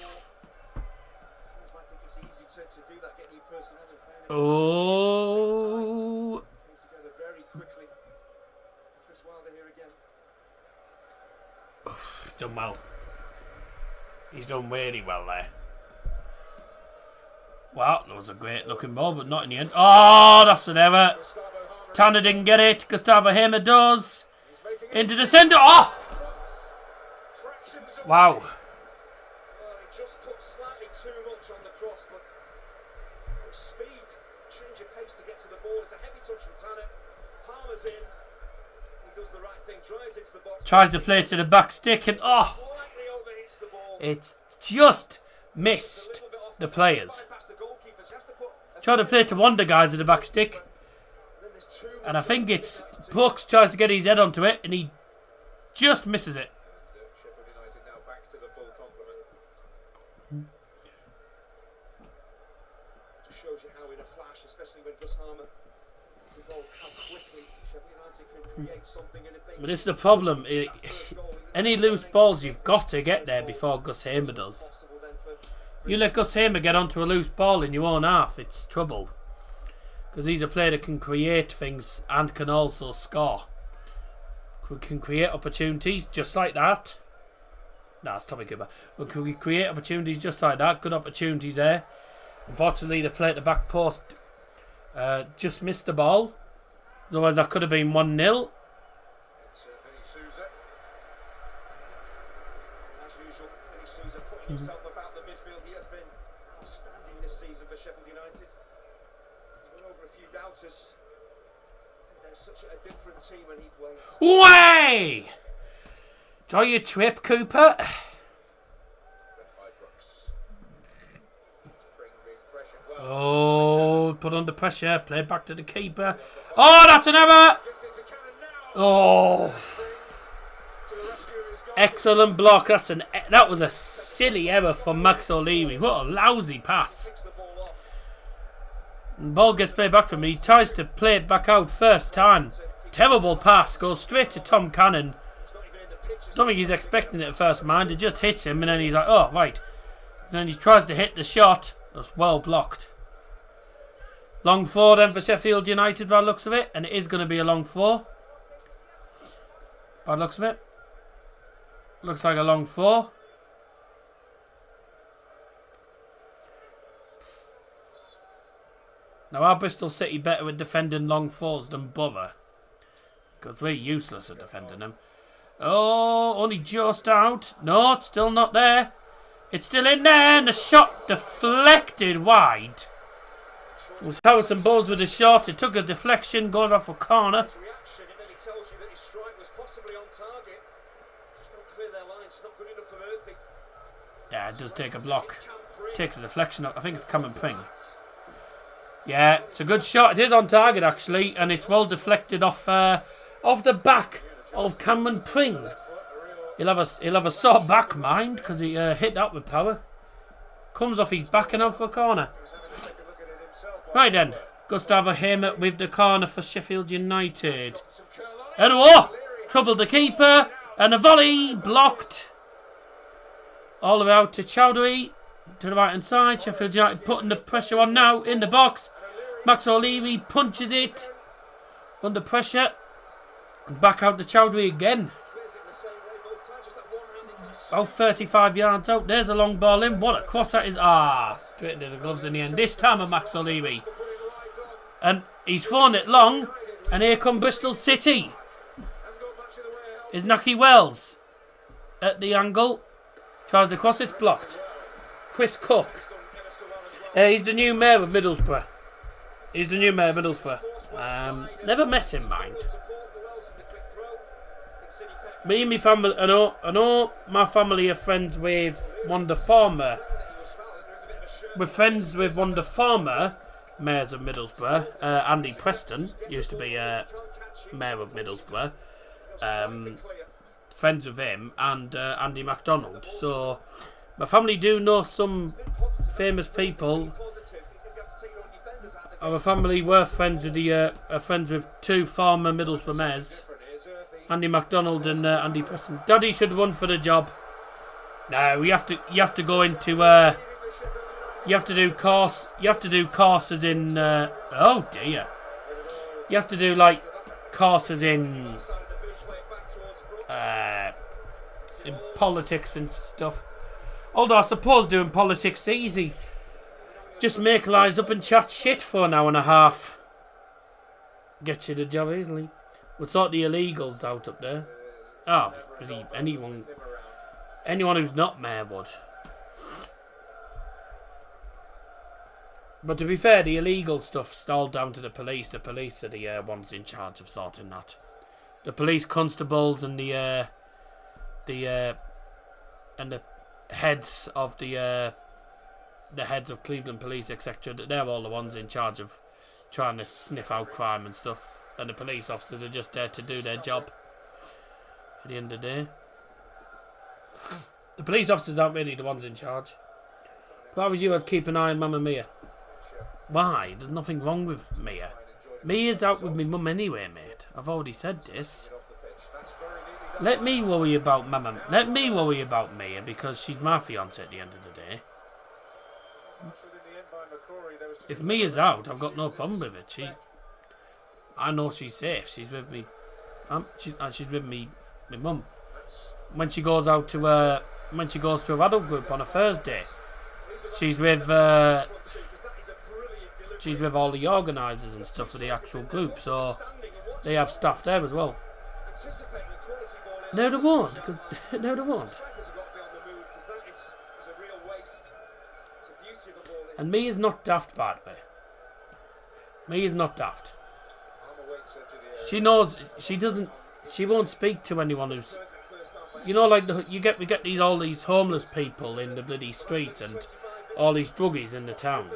Fans might think it's easy to do that, get new personnel and playing. Oh. Came together very quickly. Chris Wilder here again. He's done well. He's done really well there. Well, that was a great looking ball, but not in the end. Oh, that's an error. Tanner didn't get it. Gustavo Hamer does. Into the centre. Oh! Wow. Well, he just put slightly too much on the cross, but the speed, change of pace to get to the ball. It's a heavy touch from Tanner. Palmer's in. He does the right thing, drives into the box. Tries to play to the back stick and oh! Slightly overhits the ball. It's just missed the players. Bypass the goalkeepers. He has to put a Tried to play to one of the guys at the back stick. then there's too And I much think on it's the left. Brooks tries to get his head onto it and he just misses it. Sheffield United now back to the full complement. Just shows you how in a flash, especially when Gus Harmer is involved, how quickly Sheffield United can create something. And if they But this is the problem. Any loose balls, you've got to get there before Gus Hamer does. possible then for You let Gus Hamer get onto a loose ball in your own half, it's trouble. Because he's a player that can create things and can also score. Can create opportunities just like that. Nah, it's Tommy Cooper. But can we create opportunities just like that? Good opportunities there. Unfortunately, the play at the back post just missed the ball. Otherwise, that could have been 1-0. It's Vinny Souza. As usual, Vinny Souza putting himself about the midfield. He has been outstanding this season for Sheffield United. He's won over a few doubters. They're such a different team when he plays. Way! Enjoy your trip, Cooper. By Brooks. Bring the impression well. Oh, put under pressure. Played back to the keeper. Oh, that's an error! Oh. Excellent block. That was a silly error from Max O'Leary. What a lousy pass. The ball gets played back from him. He tries to play it back out first time. Terrible pass. Goes straight to Tom Cannon. Don't think he's expecting it at first, mind. It just hits him and then he's like, oh, right. And then he tries to hit the shot. That's well blocked. Long 4 then for Sheffield United by the looks of it. And it is going to be a long 4. By the looks of it. Looks like a long 4. Now, are Bristol City better at defending long 4s than Borough? Because we're useless at defending them. Oh, only just out. No, it's still not there. It's still in there, and the shot deflected wide. It was Harrison Bowles with a shot. It took a deflection, goes off a corner. Yeah, it does take a block. Takes a deflection up. I think it's Cameron Pring. Yeah, it's a good shot. It is on target, actually, and it's well deflected off the back of Cameron Pring. He'll have a sore back, mind, because he hit that with power. Comes off his back and out for a corner. Right then, Gustavo Hamer with the corner for Sheffield United. And oh, troubled the keeper, and a volley blocked. All the way out to Chowdhury, to the right hand side. Sheffield United putting the pressure on now in the box. Max O'Leary punches it under pressure. And back out to Chowdhury again. About 35 yards out. There's a long ball in. What a cross that is. Ah, straight into the gloves in the end. This time of Max O'Leary. And he's thrown it long. And here come Bristol City. Is Naki Wells at the angle. Tries to cross, it's blocked. Chris Cook. He's the new mayor of Middlesbrough. Never met him, mind. Me and my family, I know my family are friends with one of the former. We're friends with one of the former mayors of Middlesbrough. Andy Preston used to be mayor of Middlesbrough. Friends with him and Andy MacDonald. So my family do know some famous people. Our family were friends with two former Middlesbrough mayors, Andy MacDonald and Andy Preston. Daddy should run for the job. No, you have to go into you have to do courses in oh dear. You have to do like courses in politics and stuff. Although I suppose doing politics is easy. Just make lies up and chat shit for an hour and a half. Get you the job easily. We'll sort the illegals out up there. Oh, anyone who's not mayor would. But to be fair, the illegal stuff's all down to the police. The police are the ones in charge of sorting that. The police constables and the heads of the heads of Cleveland Police, etc. They're all the ones in charge of trying to sniff out crime and stuff. And the police officers are just there to do their job. At the end of the day, the police officers aren't really the ones in charge. Why would you keep an eye on Mamma Mia? Why? There's nothing wrong with Mia. Mia's out with me mum anyway, mate. I've already said this. Let me worry about Mama. Let me worry about Mia because she's my fiance at the end of the day. If Mia's out, I've got no problem with it. I know she's safe. She's with me. She's with me, my mum. When she goes out to to a adult group on a Thursday, she's with all the organisers and stuff for the actual group. So they have staff there as well. No, they won't. No, they won't. And Mia's not daft, by the way. Mia's not daft. She knows. She doesn't. She won't speak to anyone who's. You know, like we get all these homeless people in the bloody streets and all these druggies in the town.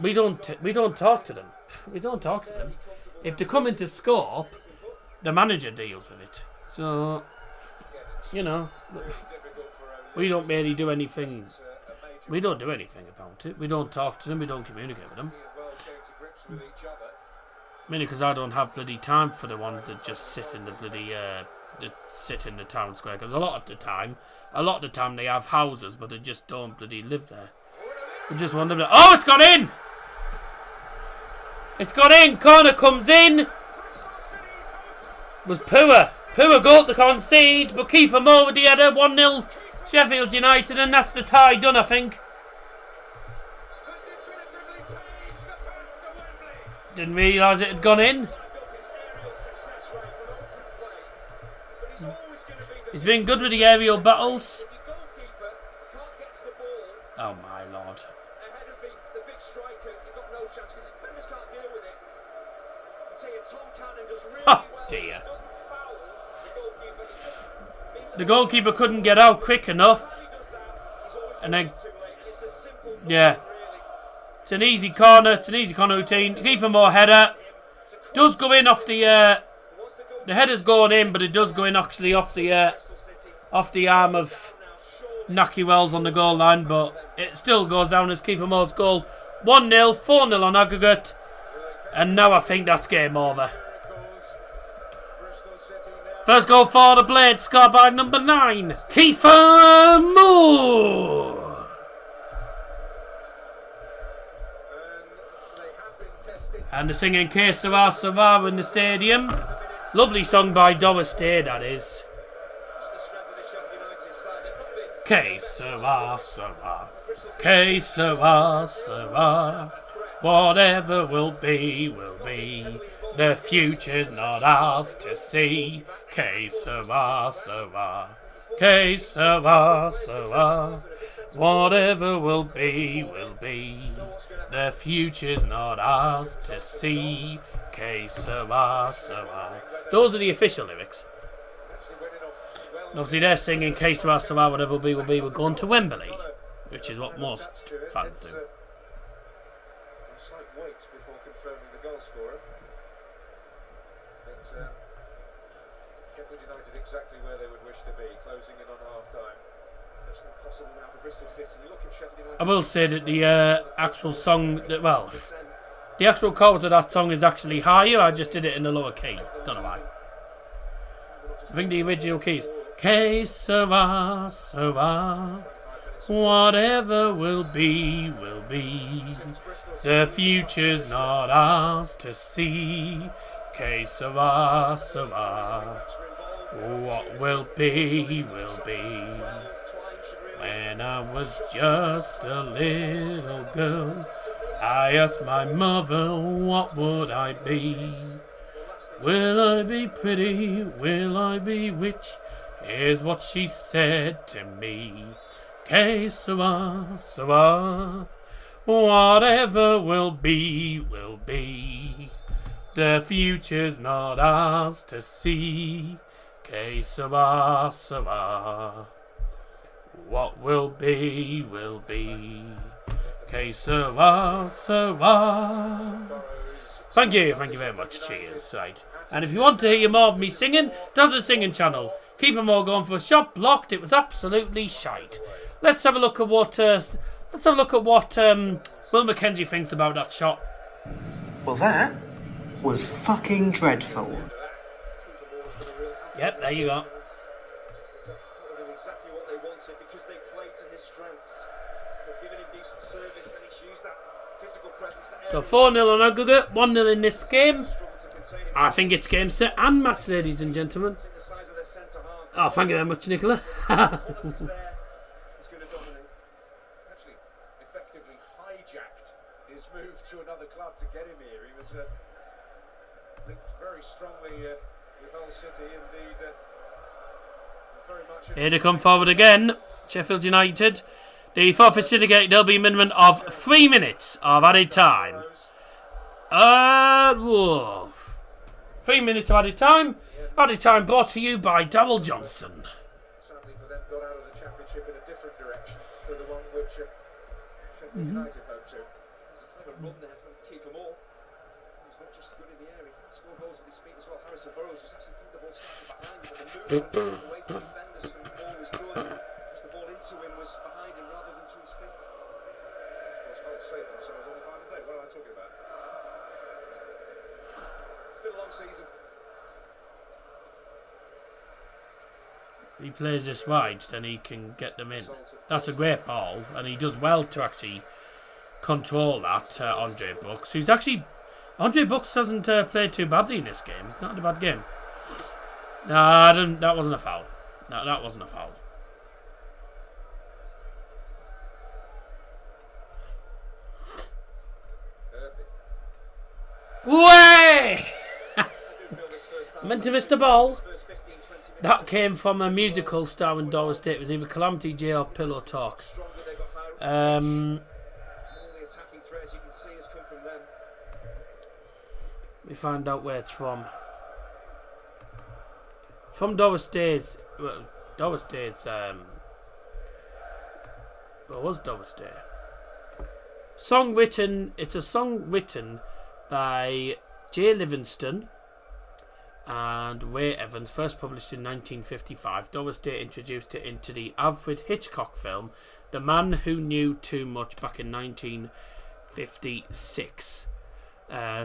We don't talk to them. We don't talk to them. If they come into scope, the manager deals with it. So, you know, we don't really do anything. We don't do anything about it. We don't talk to them. We don't communicate with them. Mainly because I don't have bloody time for the ones that just sit in the bloody that sit in the town square. Because a lot of the time they have houses, but they just don't bloody live there. They just won't live there. Oh, it's gone in! It's gone in. Corner comes in. It was poor goal to concede, but Kiefer Moore with the header. 1-0 Sheffield United, and that's the tie done, I think. Didn't realise it had gone in. He's been good with the aerial battles. Oh my lord. Oh dear. The goalkeeper couldn't get out quick enough. And then, yeah. It's an easy corner. It's an easy corner routine. Kiefer Moore header. Does go in off the header's going in, but it does go in actually off the arm of Naki Wells on the goal line, but it still goes down as Kiefer Moore's goal. 1-0, 4-0 on aggregate, and now I think that's game over. First goal for the Blades, scored by number 9, Kiefer Moore. And the singing Que Sera Sera in the stadium. Lovely song by Doris Day, that is. Que Sera Sera, Que Sera Sera. Whatever will be, will be. The future's not ours to see. Que Sera Sera, Que Sera Sera. Whatever will be, will be. The future's not ours to see. Que Sera Sera. Those are the official lyrics. Obviously they're singing Que Sera Sera, whatever will be, will be. We're going to Wembley, which is what most fans do. Slight wait before confirming the goal scorer. But Sheffield United exactly where they would wish to be, closing in on half-time. That's not possible now for Bristol City. You look at Sheffield United. I will say that the actual song, the actual chorus of that song is actually higher. I just did it in a lower key. Don't know why. I think the original key is Que Sera Sera. Whatever will be, will be. The future's not ours to see. Que Sera Sera. What will be, will be. When I was just a little girl, I asked my mother, what would I be? Will I be pretty? Will I be rich? Is what she said to me. Que Sera Sera. Whatever will be, will be. The future's not ours to see. Que Sera Sera. What will be, will be. Que Sera Sera. Thank you very much. Cheers. Right. And if you want to hear more of me singing, there's a singing channel. Kiefer Moore going for a shot, blocked. It was absolutely shite. Let's have a look at what Will Mackenzie thinks about that shot. Well, that was fucking dreadful. Yep, there you go. Exactly what they wanted because they played to his strengths. They've given him decent service and he's used that physical presence. So 4-0 on aggregate, 1-0 in this game. I think it's game set and match, ladies and gentlemen. Oh, thank you very much, Nicola. His move to another club to get him here. He was linked very strongly with Hull City, indeed. Very much. Here they come forward again, Sheffield United. The forfeit syndicate, there'll be a minimum of 3 minutes of added time. 3 minutes of added time. Added time brought to you by Darryl Johnson. Sadly for them, got out of the championship in a different direction to the one which Sheffield United hoped to. Clever run there from Kiefer Moore. He's not just good in the air, he can score goals with his feet as well. Harrison Burrows just actually put the ball slightly behind, but the movement away from defenders from Moore was good. Just the ball into him was behind him rather than to his feet. Well, Hull saved themselves on the final day. What am I talking about? It's been a long season. He plays this wide, then he can get them in. That's a great ball, and he does well to actually control that, Andre Brooks. Andre Brooks hasn't played too badly in this game. It's not a bad game. Nah, that wasn't a foul. No, that wasn't a foul. Way! I meant to miss the ball. That came from a musical starring Doris Day. It was either Calamity Jane or Pillow Talk. Let me find out where it's from. From Doris Day's. Well, Doris Day's. What was Doris Day? Song written. It's a song written by Jay Livingston and Ray Evans, first published in 1955. Doris Day introduced it into the Alfred Hitchcock film The Man Who Knew Too Much back in 1956.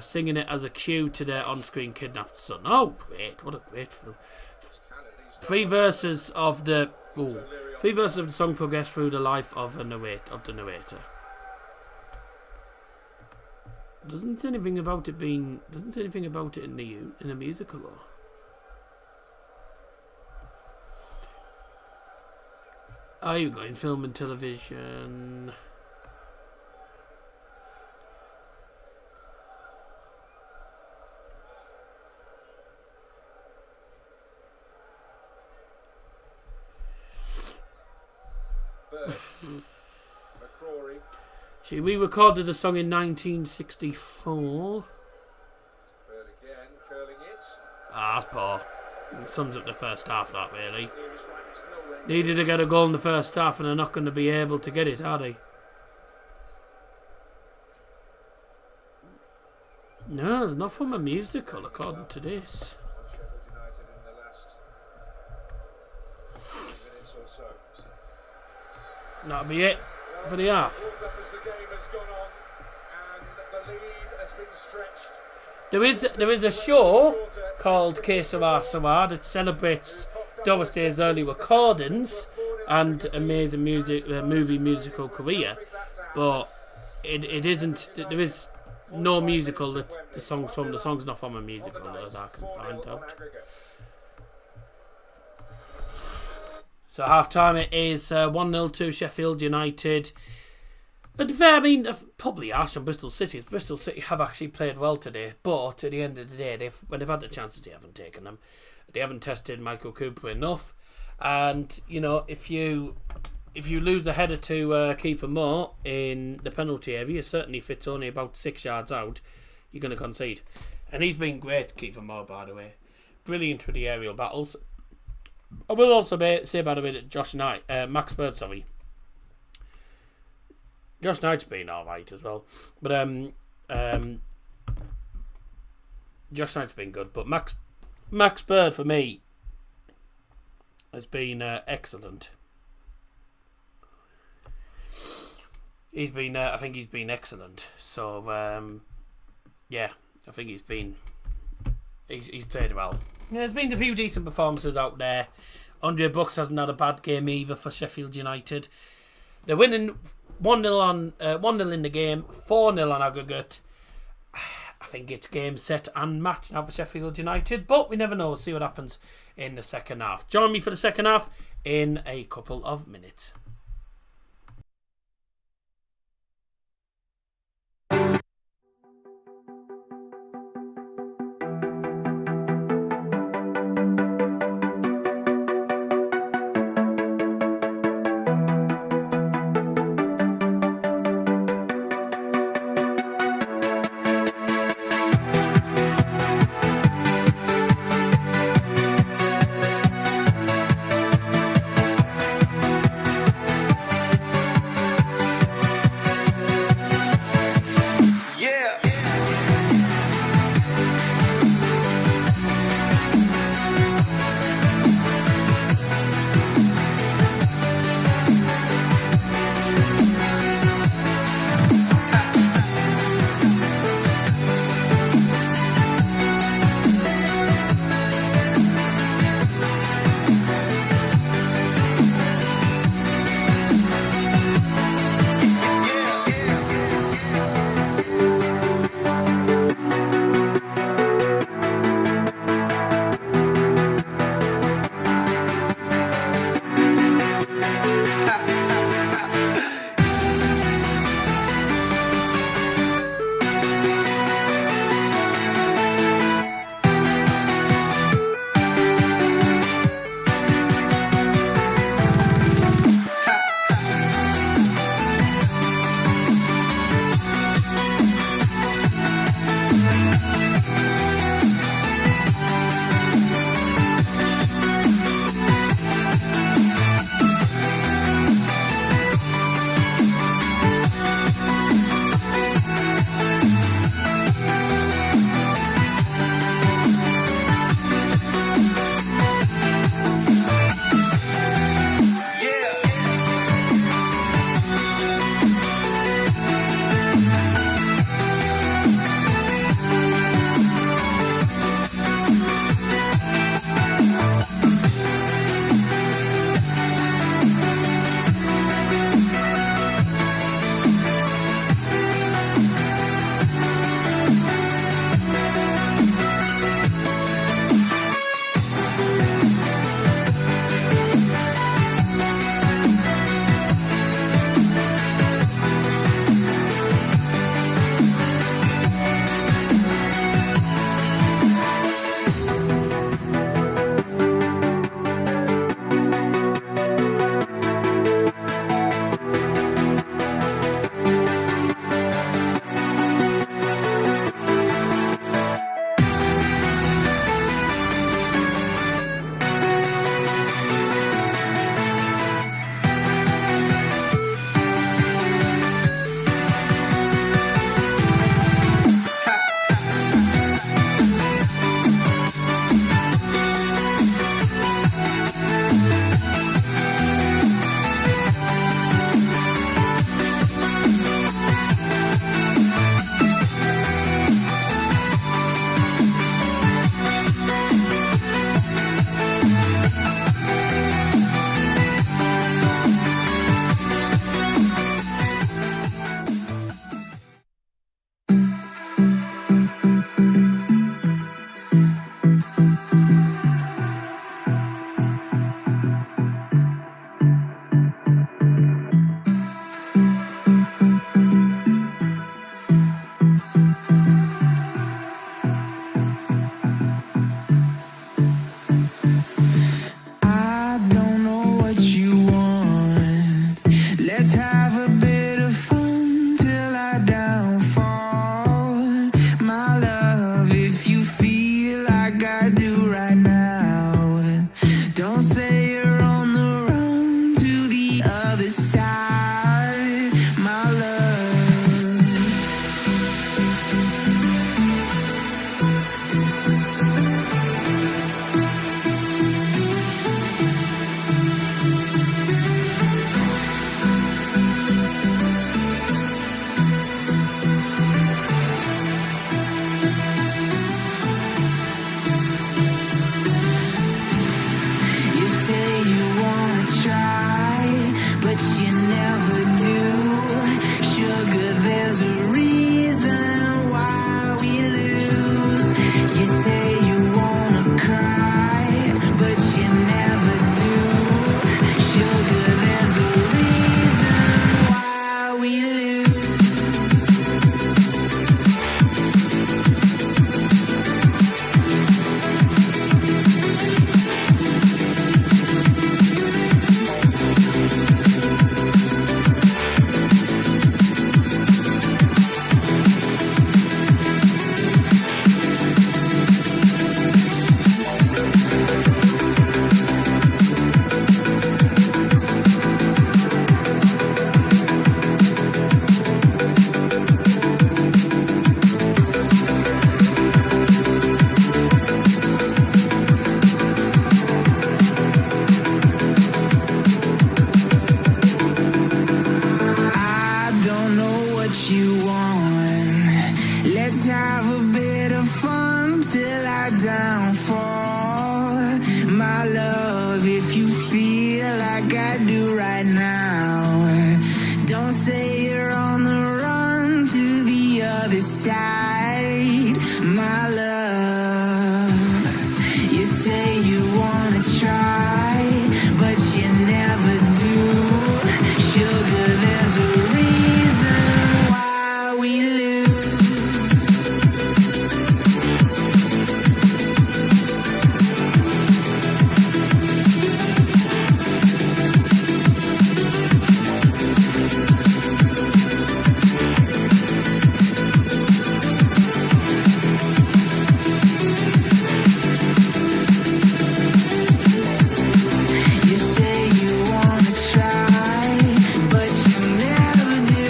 Singing it as a cue to their on-screen kidnapped son. Oh, great. What a great film. Three verses of the song progress through the life of the narrator. Doesn't say anything about it in the musical or. Are you going film and television? McCrory. She re-recorded the song in 1964. Bird again, curling it. That's poor. It sums up the first half, that really. Needed to get a goal in the first half, and they're not going to be able to get it, are they? No, not from a musical, according to this. Sheffield United in the last minutes or so. That'll be it for the half. Warmed up as the game has gone on, and the lead has been stretched. There is a show called Que Sera Sera that celebrates Doris Day's early recordings and amazing movie musical career, but it isn't. There is no musical that the song's from. The song's not from a musical that I can find out. So half time it is 1-0 to Sheffield United. And fair, I mean, probably asked on Bristol City. Bristol City have actually played well today, but at the end of the day, when they've had the chances, they haven't taken them. They haven't tested Michael Cooper enough, and you know, if you lose a header to Kiefer Moore in the penalty area, certainly if it's only about 6 yards out, you're going to concede. And he's been great, Kiefer Moore, by the way, brilliant with the aerial battles. I will also say, by the way, that Max Bird, Josh Knight's been alright as well. But Josh Knight's been good. But Max Bird, for me, has been excellent. I think he's been excellent. So, yeah, I think he's played well. Yeah, there's been a few decent performances out there. Andre Brooks hasn't had a bad game either for Sheffield United. They're winning 1-0 in the game, 4-0 on aggregate. I think it's game, set and match now for Sheffield United, but we never know. We'll see what happens in the second half. Join me for the second half in a couple of minutes. have a bit of fun till I downfall. My love, if you feel like I do right now, don't say you're on the run to the other side, my love. You say you wanna try, but you never do. Sugar, there's a reason why we lose. You say you wanna cry, but you never do. Sugar, there's a reason why we lose. I don't know what you want. Let's have a bit of fun till I downfall. My love, if you feel like I do right now, don't say you're on the run to the other side, my love. You say you wanna try, but you never do. Sugar, there's a reason why we lose. You say you wanna try, but you never do.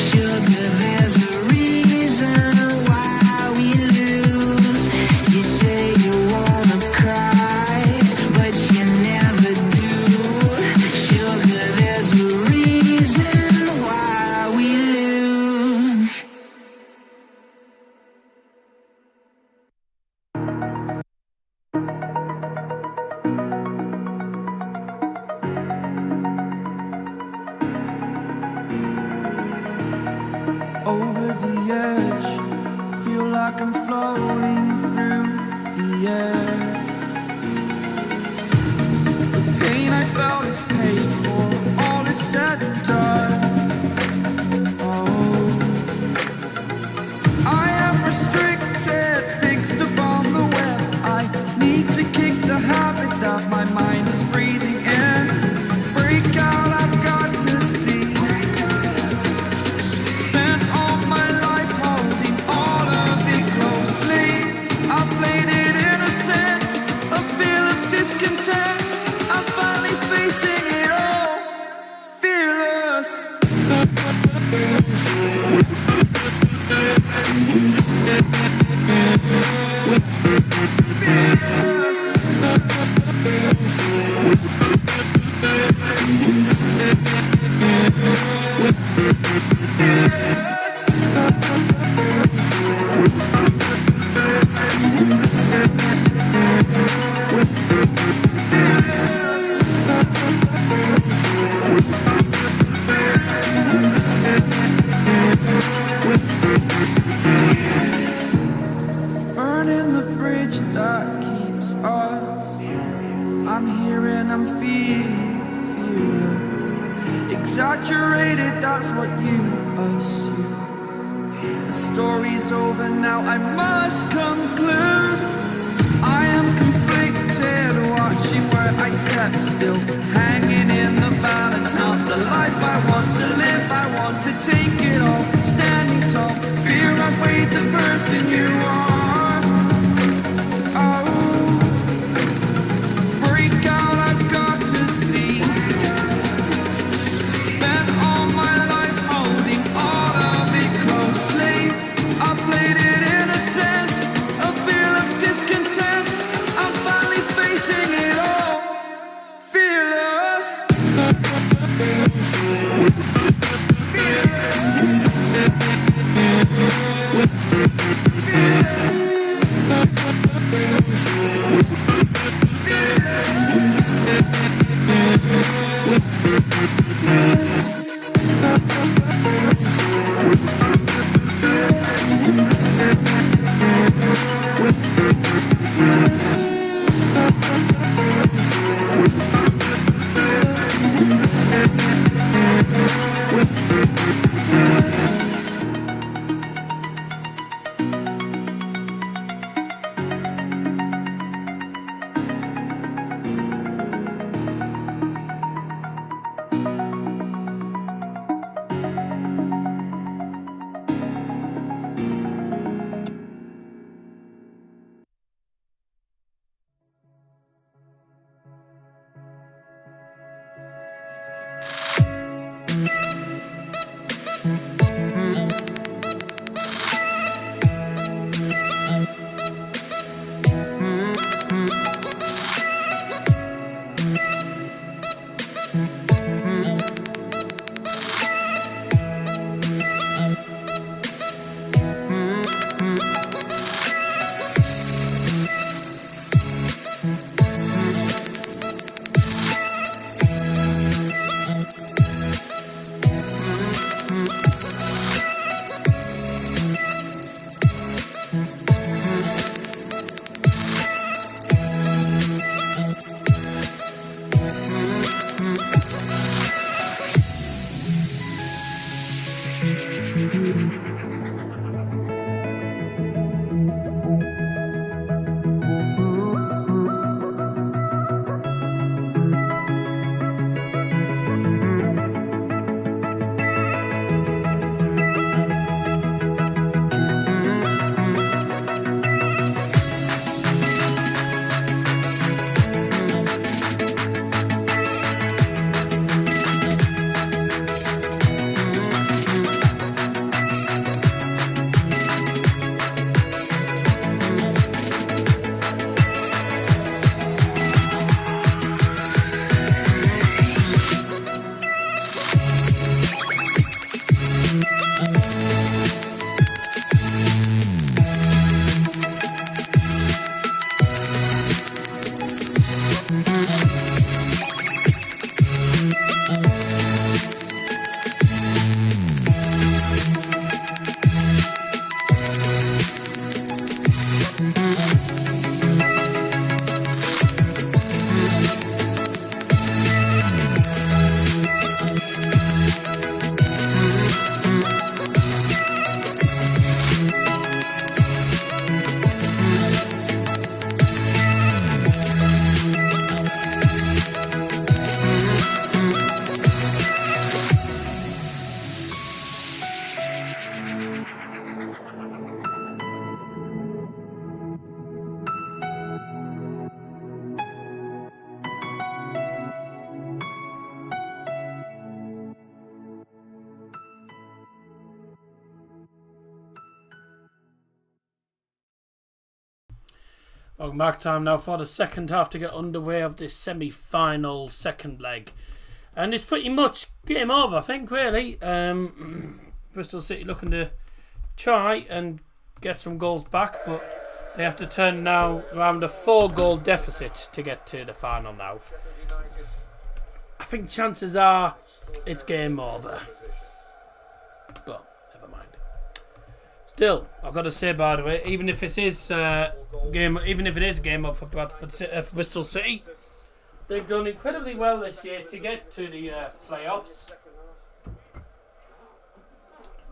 Sugar, there's a reason why we lose. You say you wanna cry, but you never do. Sugar, there's a reason why we lose. Over the edge, feel like I'm floating through the air. The pain I felt is paid for, all is said and done. Oh, I am restricted, fixed upon the web. I need to kick the habit that my mind is breathing in. Break out, I've got to see. Spent all my life holding all of it closely. I played it innocent, a feel of discontent. I'm finally facing it all, fearless. Burning the bridge that keeps us. I'm here and I'm feeling fearless. Exaggerated, that's what you assume. The story's over now, I must conclude. I am conflicted, watching where I step still, hanging in the balance, not the the life I want to live. I want to take it all, standing tall. Fear I weighed the person you are. Oh, break out, I've got to see. Spent all my life holding all of it closely. I played it innocent, a feel of discontent. I'm finally facing it all, fearless. Welcome back. Time now for the second half to get underway of this semi-final second leg. And it's pretty much game over, I think, really. Bristol City looking to try and get some goals back, but they have to turn now around a 4-goal deficit to get to the final now. I think chances are it's game over. But never mind. Still, I've got to say, by the way, even if it is game over for Bristol City, they've done incredibly well this year to get to the playoffs.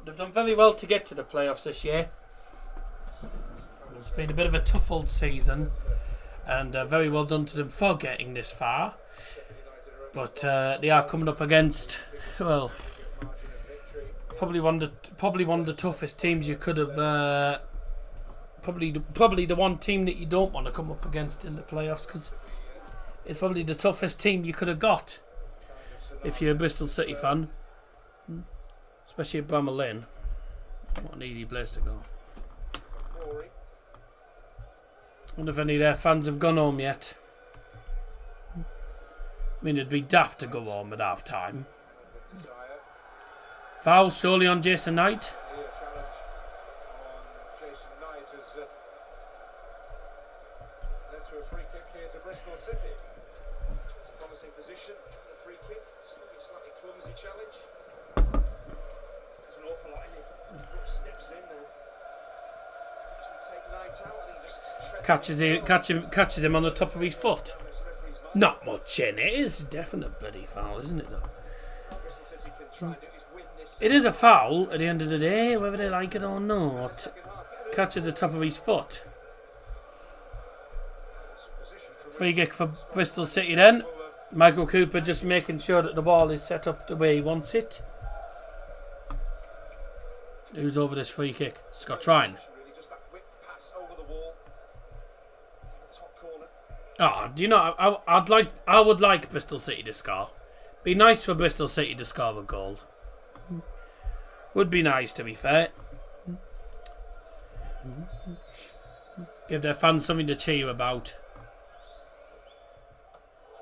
They've done very well to get to the playoffs this year. It's been a bit of a tough old season, and very well done to them for getting this far. But they are coming up against, well, probably one of the toughest teams you could have. Probably the one team that you don't want to come up against in the playoffs, because it's probably the toughest team you could have got if you're a Bristol City fan, especially at Bramall Lane. What an easy place to go. Wonder if any of their fans have gone home yet. I mean, it'd be daft to go home at half time. Foul surely on Jason Knight. Led to a free kick here to Bristol City. It's a promising position. The free kick, just maybe a slightly clumsy challenge. There's an awful lot in it. Brooks steps in there. Actually take Knight out. I think he just Catches him on the top of his foot. Not much in it. It's a definite bloody foul, isn't it, though? Bristol City can try and do his win this. It is a foul at the end of the day, whether they like it or not. Catches the top of his foot. Free kick for Bristol City then. Michael Cooper just making sure that the ball is set up the way he wants it. Who's over this free kick? Scott Ryan. Oh, do you know? I would like Bristol City to score. Be nice for Bristol City to score a goal. Would be nice, to be fair. Give their fans something to cheer about.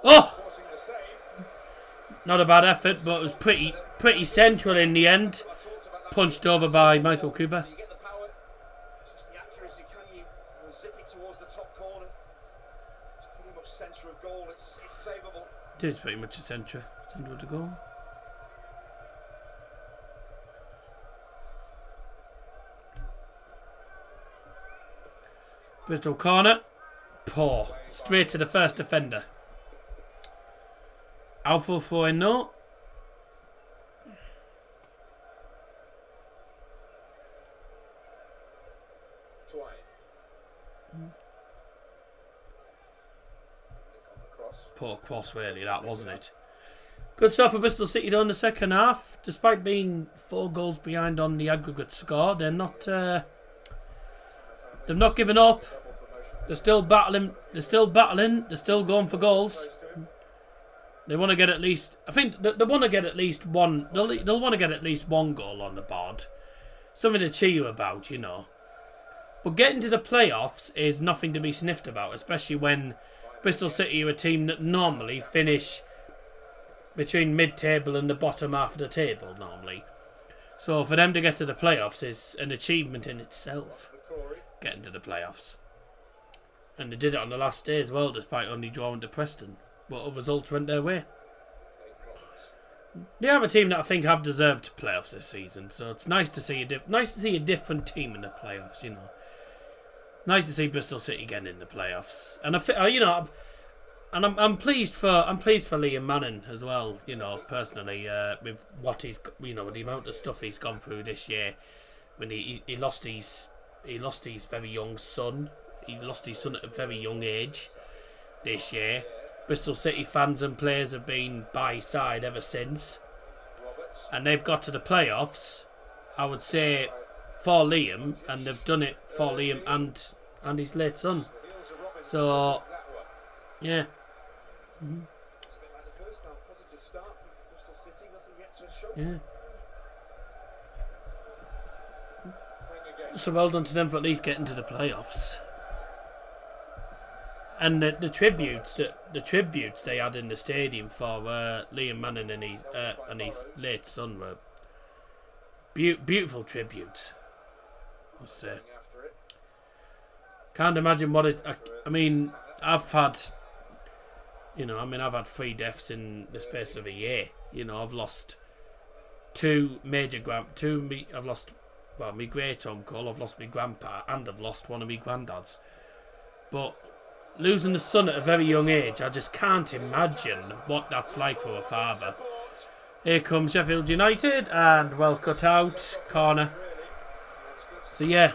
Oh! Not a bad effort, but it was pretty central in the end. Punched over by Michael Cooper. It is pretty much a centre of the goal. Bristol corner. Poor. Straight to the first defender. Alpha for no. Poor cross, really, that, wasn't it? Good stuff for Bristol City though in the second half. Despite being 4 goals behind on the aggregate score, they're not. They've not given up. They're still battling. They're still going for goals. They want to get at least. I think they want to get at least one. They'll want to get at least 1 goal on the board. Something to cheer you about, you know. But getting to the playoffs is nothing to be sniffed about, especially when Bristol City are a team that normally finish between mid-table and the bottom half of the table, normally. So for them to get to the playoffs is an achievement in itself, getting to the playoffs. And they did it on the last day as well, despite only drawing to Preston. But other results went their way. They have a team that I think have deserved playoffs this season, so it's nice to see a different team in the playoffs, you know. Nice to see Bristol City getting in the playoffs, and I'm pleased for Liam Manning as well. You know, personally, with what he's, you know, the amount of stuff he's gone through this year. When he lost his very young son, he lost his son at a very young age this year. Bristol City fans and players have been by his side ever since, and they've got to the playoffs, I would say, for Liam, and they've done it for Liam and his late son. So, yeah. Yeah. So well done to them for at least getting to the playoffs. And the tributes they had in the stadium for Liam Manning and his late son were beautiful tributes, I must say. Can't imagine what it. I mean, I've had 3 deaths in the space of a year. You know, I've lost 2 major I've lost, well, my great uncle, I've lost my grandpa, and I've lost one of my granddads. But losing a son at a very young age, I just can't imagine what that's like for a father. Here comes Sheffield United, and well cut out corner. So yeah,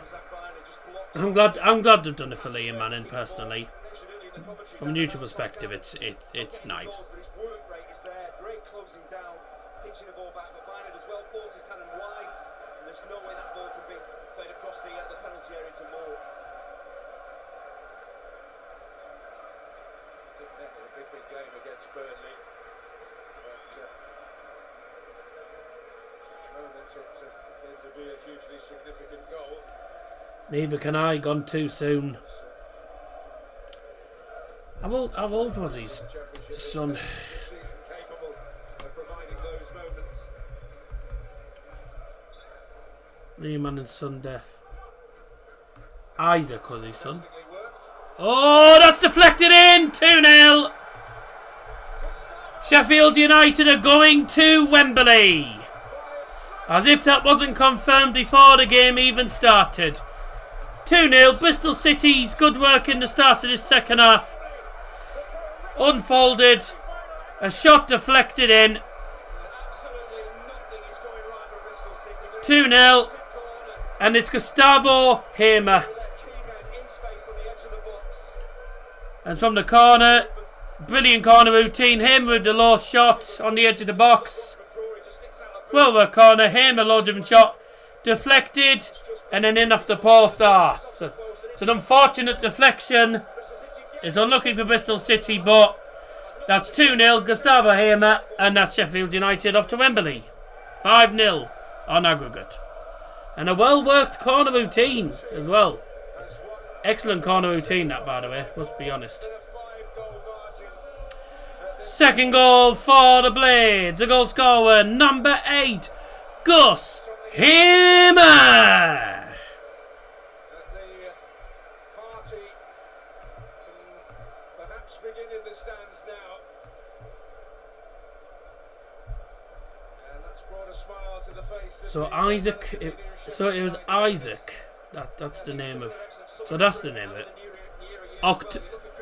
I'm glad they've done it for Liam Manning personally. From a neutral perspective, it's nice. closing down, pitching the ball back, but Battered as well forces Cannon wide, and there's no way that ball can be played across the penalty area to Moore. A big game against Burnley, but it to be a hugely significant goal. Neither can I. Gone too soon. How old was his son? Capable of providing those moments. Newman and son death. Isaac was his son. Oh, that's deflected in! 2-0. Sheffield United are going to Wembley. As if that wasn't confirmed before the game even started. 2-0. Bristol City's good work in the start of this second half. Unfolded. A shot deflected in. 2-0. And it's Gustavo Hamer. And from the corner, brilliant corner routine. Hamer with the low shot on the edge of the box. Well worked corner. Hamer low driven shot. Deflected. And then in off the post. So it's an unfortunate deflection. It's unlucky for Bristol City, but that's 2-0. Gustavo Hamer. And that's Sheffield United off to Wembley. 5-0 on aggregate. And a well worked corner routine as well. Excellent corner routine, that, by the way, must be honest. Second goal for the Blades. A goal scorer, number 8, Gus Hamer. The party perhaps begin in the stands now. And that's brought a smile to the face. So Isaac, it was Isaac. That's the name of. So that's the name of it.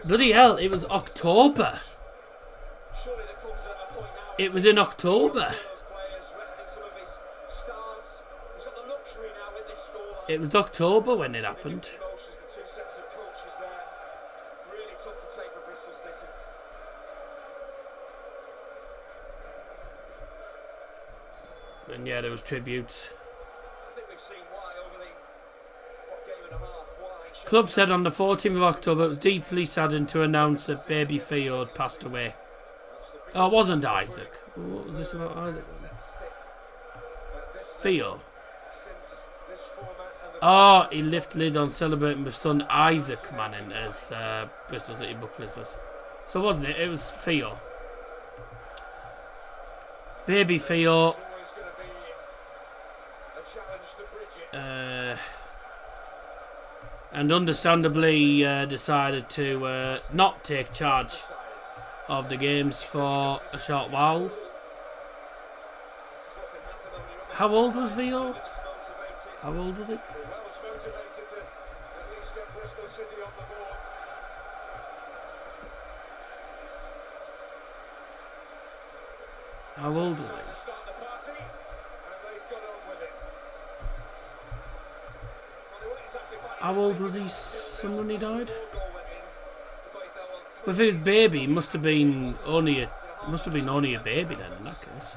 Bloody hell! It was October. It was in October. It was October when it happened. And yeah, there was tributes. Club said on the 14th of October it was deeply saddened to announce that baby Theo had passed away. Oh, it wasn't Isaac. What was this about Isaac? Theo. Oh, he lifted lid on celebrating with son Isaac Manning as Bristol City book Christmas. So wasn't it? It was Theo. Baby Theo. And understandably decided to not take charge of the games for a short while. How old was Theo? How old was he? How old was he? How old was his son when he died? Well, if he was baby, he must have been only a baby then in that case.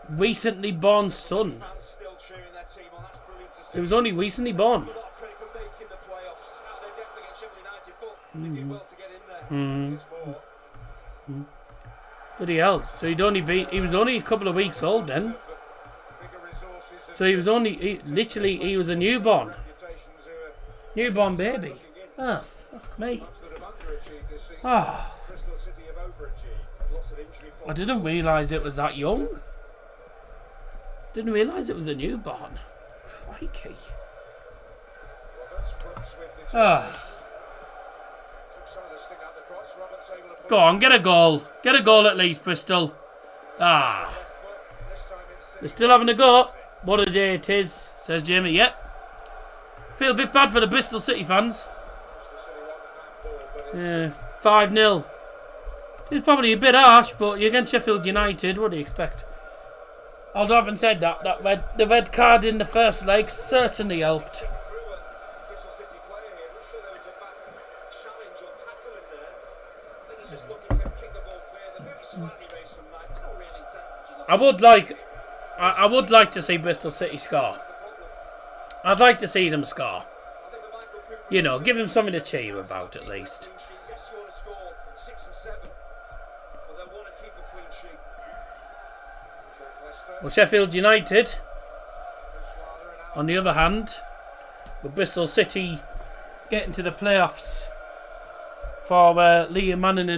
Recently born son. He was only recently born. Bloody hell. So he was only a couple of weeks old then. So he was he was a newborn. Newborn baby. Ah, fuck me. Ah. I didn't realise it was that young. Didn't realise it was a newborn. Crikey. Ah. Go on, get a goal. Get a goal at least, Bristol. Ah. They're still having a go. What a day it is, says Jamie. Yep. Feel a bit bad for the Bristol City fans. Yeah, 5-0. It's probably a bit harsh, but you're against Sheffield United. What do you expect? Although having said that, the red card in the first leg certainly helped. Through a Bristol City player here. I'm not sure there was a bad challenge or tackle in there. I think he's just looking to kick the ball clear. They're very slightly raised from that. It's not really intent. I would like to see Bristol City score. I'd like to see them score. You know, give them something to cheer about at least. Yes, you want to score 6 and 7, but they want to keep a clean sheet. Well, Sheffield United, on the other hand, with Bristol City getting to the playoffs for Liam Manning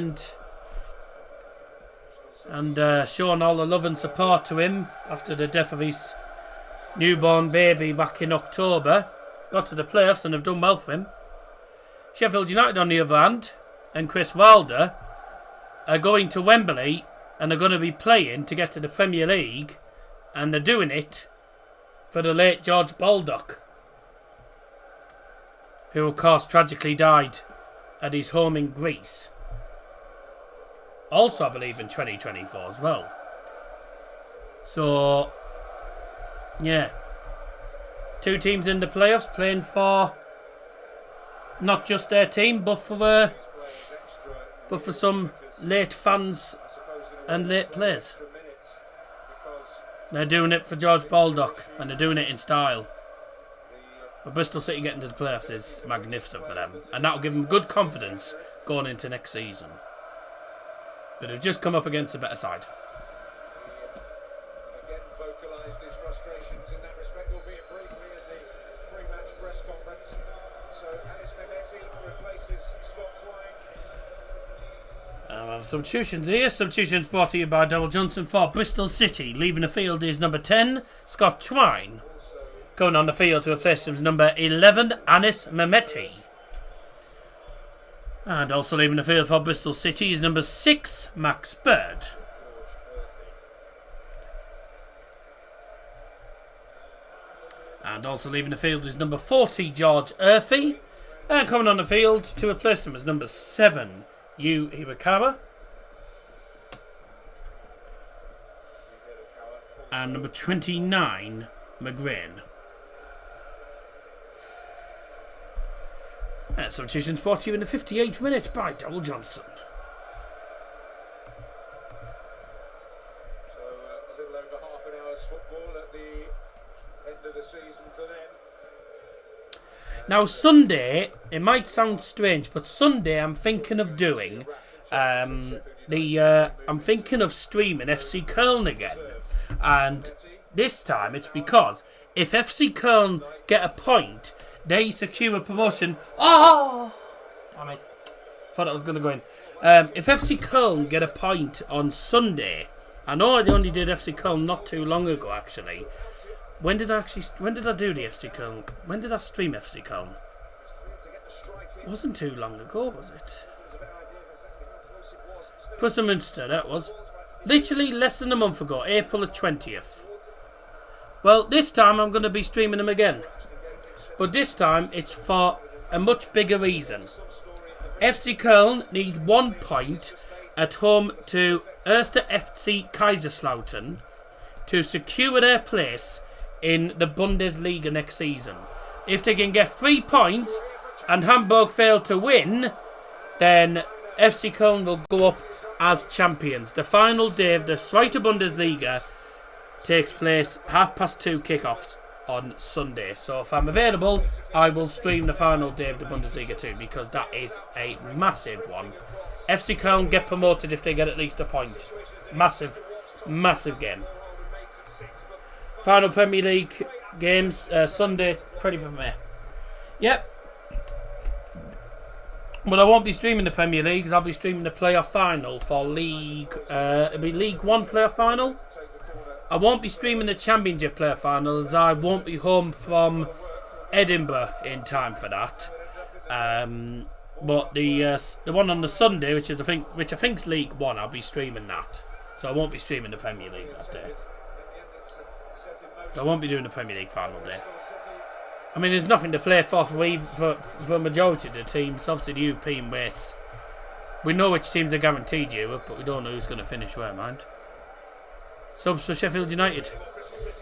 and showing all the love and support to him after the death of his newborn baby back in October. Got to the playoffs and have done well for him. Sheffield United, on the other hand, and Chris Wilder are going to Wembley and are going to be playing to get to the Premier League, and they're doing it for the late George Baldock, who of course tragically died at his home in Greece. Also, I believe in 2024 as well. So, yeah. 2 teams in the playoffs playing for not just their team, but for some late fans and late players. They're doing it for George Baldock, and they're doing it in style. But Bristol City getting to the playoffs is magnificent for them, and that'll give them good confidence going into next season. But they've just come up against a better side. Again, vocalised his frustrations in that respect, albeit briefly in the pre-match press conference. So, Anis Mehmeti replaces Scott Twine. I have substitutions here. Substitutions brought to you by Darryl Johnson for Bristol City. Leaving the field is number 10, Scott Twine. Going on the field to replace him is number 11, Anis Mehmeti. And also leaving the field for Bristol City is number 6, Max Bird. And also leaving the field is number 40, George Urphy. And coming on the field to replace him is number 7, Yu Hirakawa. And number 29, McGrain. And substitutions brought to you in the 58th minute by Darryl Johnson. So, a little over half an hour's football at the end of the season for them. Now, Sunday, it might sound strange, but Sunday I'm thinking of doing I'm thinking of streaming FC Köln again. And this time it's because if FC Köln get a point, they secure a promotion. Oh! Damn it. Thought I was going to go in. If FC Köln get a point on Sunday, I know I only did FC Köln not too long ago, actually. When did I do the FC Köln? When did I stream FC Köln? It wasn't too long ago, was it? Plus the Munster, that was. Literally less than a month ago, April the 20th. Well, this time I'm going to be streaming them again. But this time it's for a much bigger reason. FC Köln need 1 point at home to Erste FC Kaiserslautern to secure their place in the Bundesliga next season. If they can get 3 points and Hamburg fail to win, then FC Köln will go up as champions. The final day of the Zweite Bundesliga takes place 2:30 kickoffs on Sunday. So if I'm available, I will stream the final day of the Bundesliga too, because that is a massive one. FC Köln get promoted if they get at least a point. Massive, massive game. Final Premier League games, Sunday, 25th of May. Yep. But I won't be streaming the Premier League, I'll be streaming the playoff final for League... it'll be League 1 playoff final. I won't be streaming the Championship playoff final, as I won't be home from Edinburgh in time for that. But the one on the Sunday, which I think is League 1, I'll be streaming that. So I won't be streaming the Premier League that day. I won't be doing the Premier League final day. I mean, there's nothing to play for a majority of the teams. Obviously, the European race We know which teams are guaranteed Europe, but we don't know who's going to finish where, mind. Subs for Sheffield United.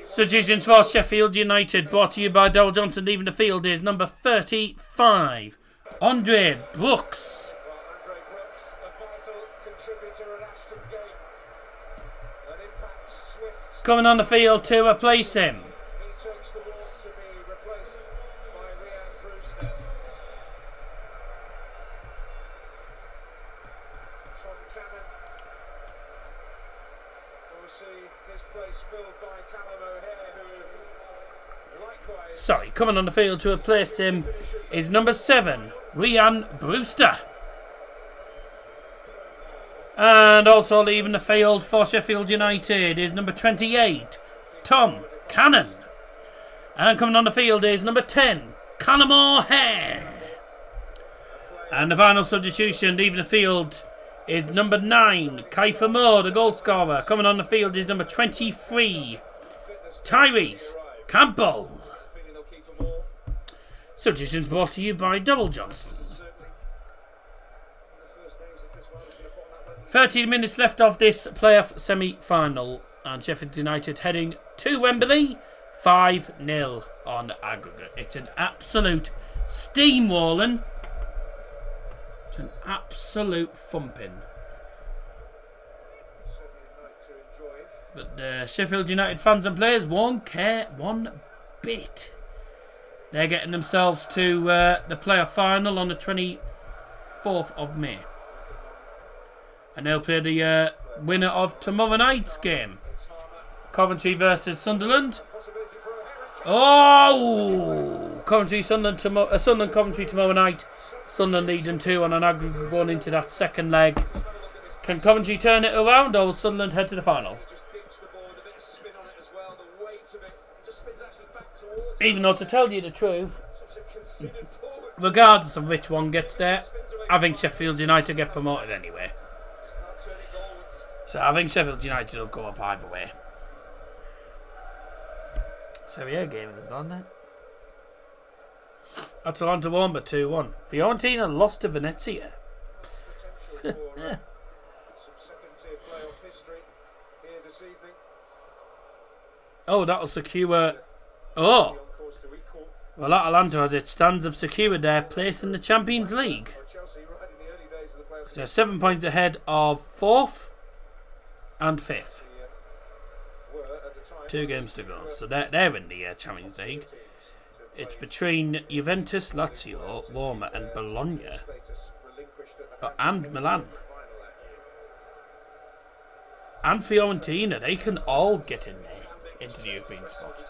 Substitutions for Sheffield United, brought to you by Darryl Johnson. Leaving the field is number 35, Andre Brooks. Andre Brooks, a vital contributor at Ashton Gate. An impact swift. Coming on the field to replace him. He takes the walk to be replaced by Rhian Brewster. From Cannon. We'll see his place filled by Callum O'Hare, who likewise. Sorry, coming on the field to replace him is number 7, Rhian Brewster. And also leaving the field for Sheffield United is number 28, Tom Cannon. And coming on the field is number 10, Callum O'Hare. And the final substitution leaving the field is number 9, Kiefer Moore, the goal scorer. Coming on the field is number 23, Tyrese Campbell. Substitutions brought to you by Darryl Johnson. 13 minutes left of this playoff semi-final, and Sheffield United heading to Wembley, 5-0 on aggregate. It's an absolute steamrolling. It's an absolute thumping. But the Sheffield United fans and players won't care one bit. They're getting themselves to the playoff final on the 24th of May. And they'll play the winner of tomorrow night's game. Coventry versus Sunderland. Oh! Sunderland Coventry tomorrow night. Sunderland leading 2 on an aggregate going into that second leg. Can Coventry turn it around, or will Sunderland head to the final? Even though, to tell you the truth, regardless of which one gets there, I think Sheffield United get promoted anyway. So I think Sheffield United will go up either way. So yeah, game is done then. Atalanta won by 2-1. Fiorentina lost to Venezia. Oh, that'll secure. Oh, well, Atalanta, as it stands, have secured their place in the Champions League. So they're 7 points ahead of 4th and 5th. 2 games to go. So they're in the Champions League. It's between Juventus, Lazio, Roma and Bologna. And Milan. And Fiorentina. They can all get in there into the European spot.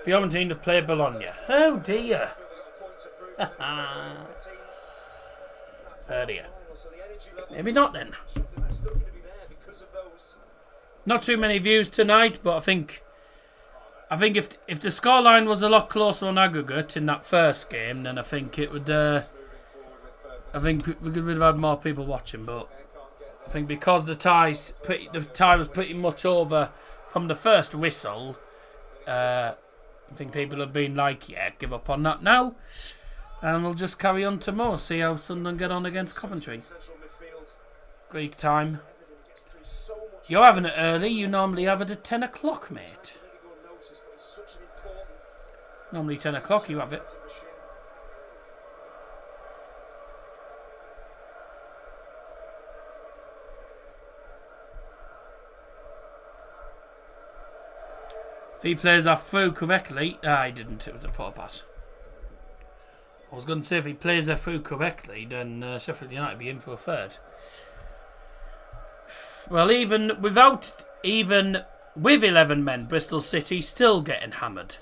Fiorentina play Bologna. Oh dear. Oh dear. Maybe not then. Not too many views tonight, but I think if the scoreline was a lot closer on aggregate in that first game, then I think it would. I think we could have had more people watching, but I think because the tie was pretty much over from the first whistle. I think people have been like, yeah, give up on that now, and we'll just carry on tomorrow. See how Sunderland get on against Coventry. Greek time. You're having it early. You normally have it at 10 o'clock, mate. Normally 10 o'clock you have it. If he plays that through correctly... he didn't. It was a poor pass. I was going to say if he plays that through correctly, then Sheffield United will be in for a third. Well, even with 11 men, Bristol City still getting hammered.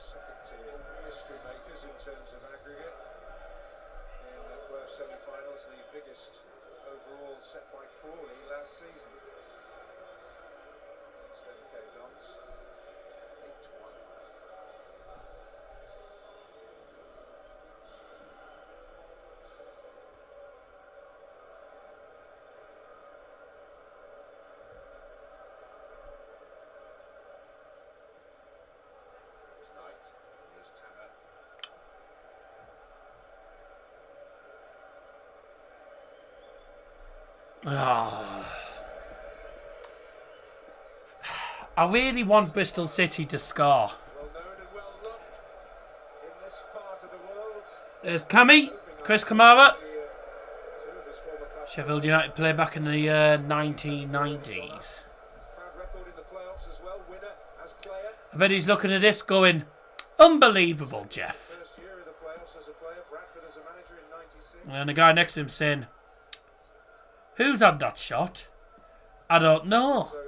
I really want Bristol City to score. Well known and well loved in this part of the world. There's Cammy, Chris Kamara. Two of his former clubs. Sheffield United play back in the 1990s. Proud record in the playoffs as well. Winner as player. I bet he's looking at this going, unbelievable, Jeff. First year of the playoffs as a player. Bradford as a manager in '96. And the guy next to him saying, who's had that shot? I don't know. So,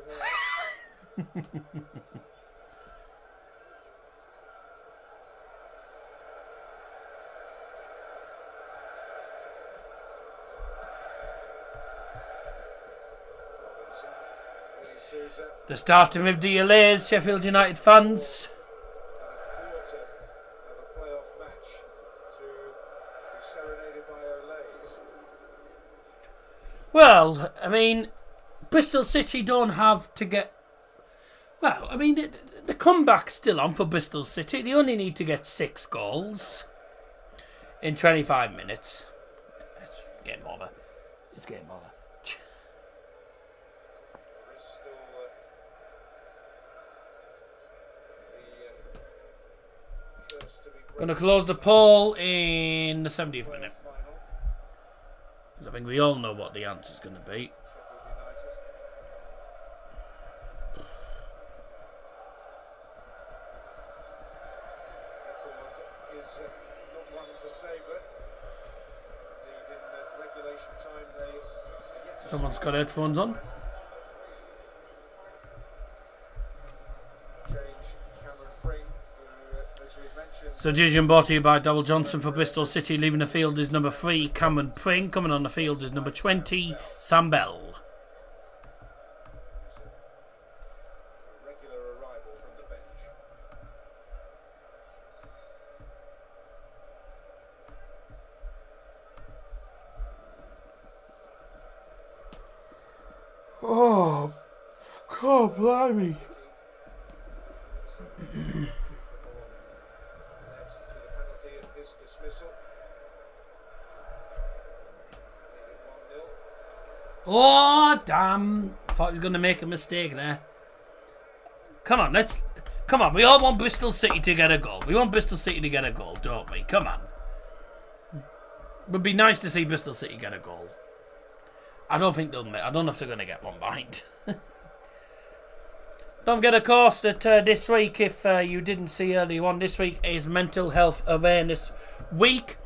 Sousa, The starting of the delays, Sheffield United fans. and a quarter of a playoff match to be serenaded by Olays. Well, I mean, Bristol City don't have to get... Well, I mean, the comeback's still on for Bristol City. They only need to get 6 goals in 25 minutes. It's game over. It's game over. Bristol, the first to be Going to close the poll in the 70th minute. final. 'Cause I think we all know what the answer's going to be. Sheffield United. Record is not one to savour. Indeed, in regulation time, they are yet to Someone's got headphones on. change Cameron Pring, who, as we've mentioned, So decision brought to you by Darryl Johnson for Bristol City. Leaving the field is number 3, Cameron Pring. Coming on the field is number 20, Sam Bell. a regular arrival from the bench. Oh, God, blimey. Led to the penalty at his dismissal. Made it 1-0. Oh, damn. Thought he was going to make a mistake there. Come on, Come on, we all want Bristol City to get a goal. We want Bristol City to get a goal, don't we? Come on. Would be nice to see Bristol City get a goal. I don't think they'll make... I don't know if they're going to get one behind. Don't forget, of course, that this week, if you didn't see earlier on, this week is Mental Health Awareness Week.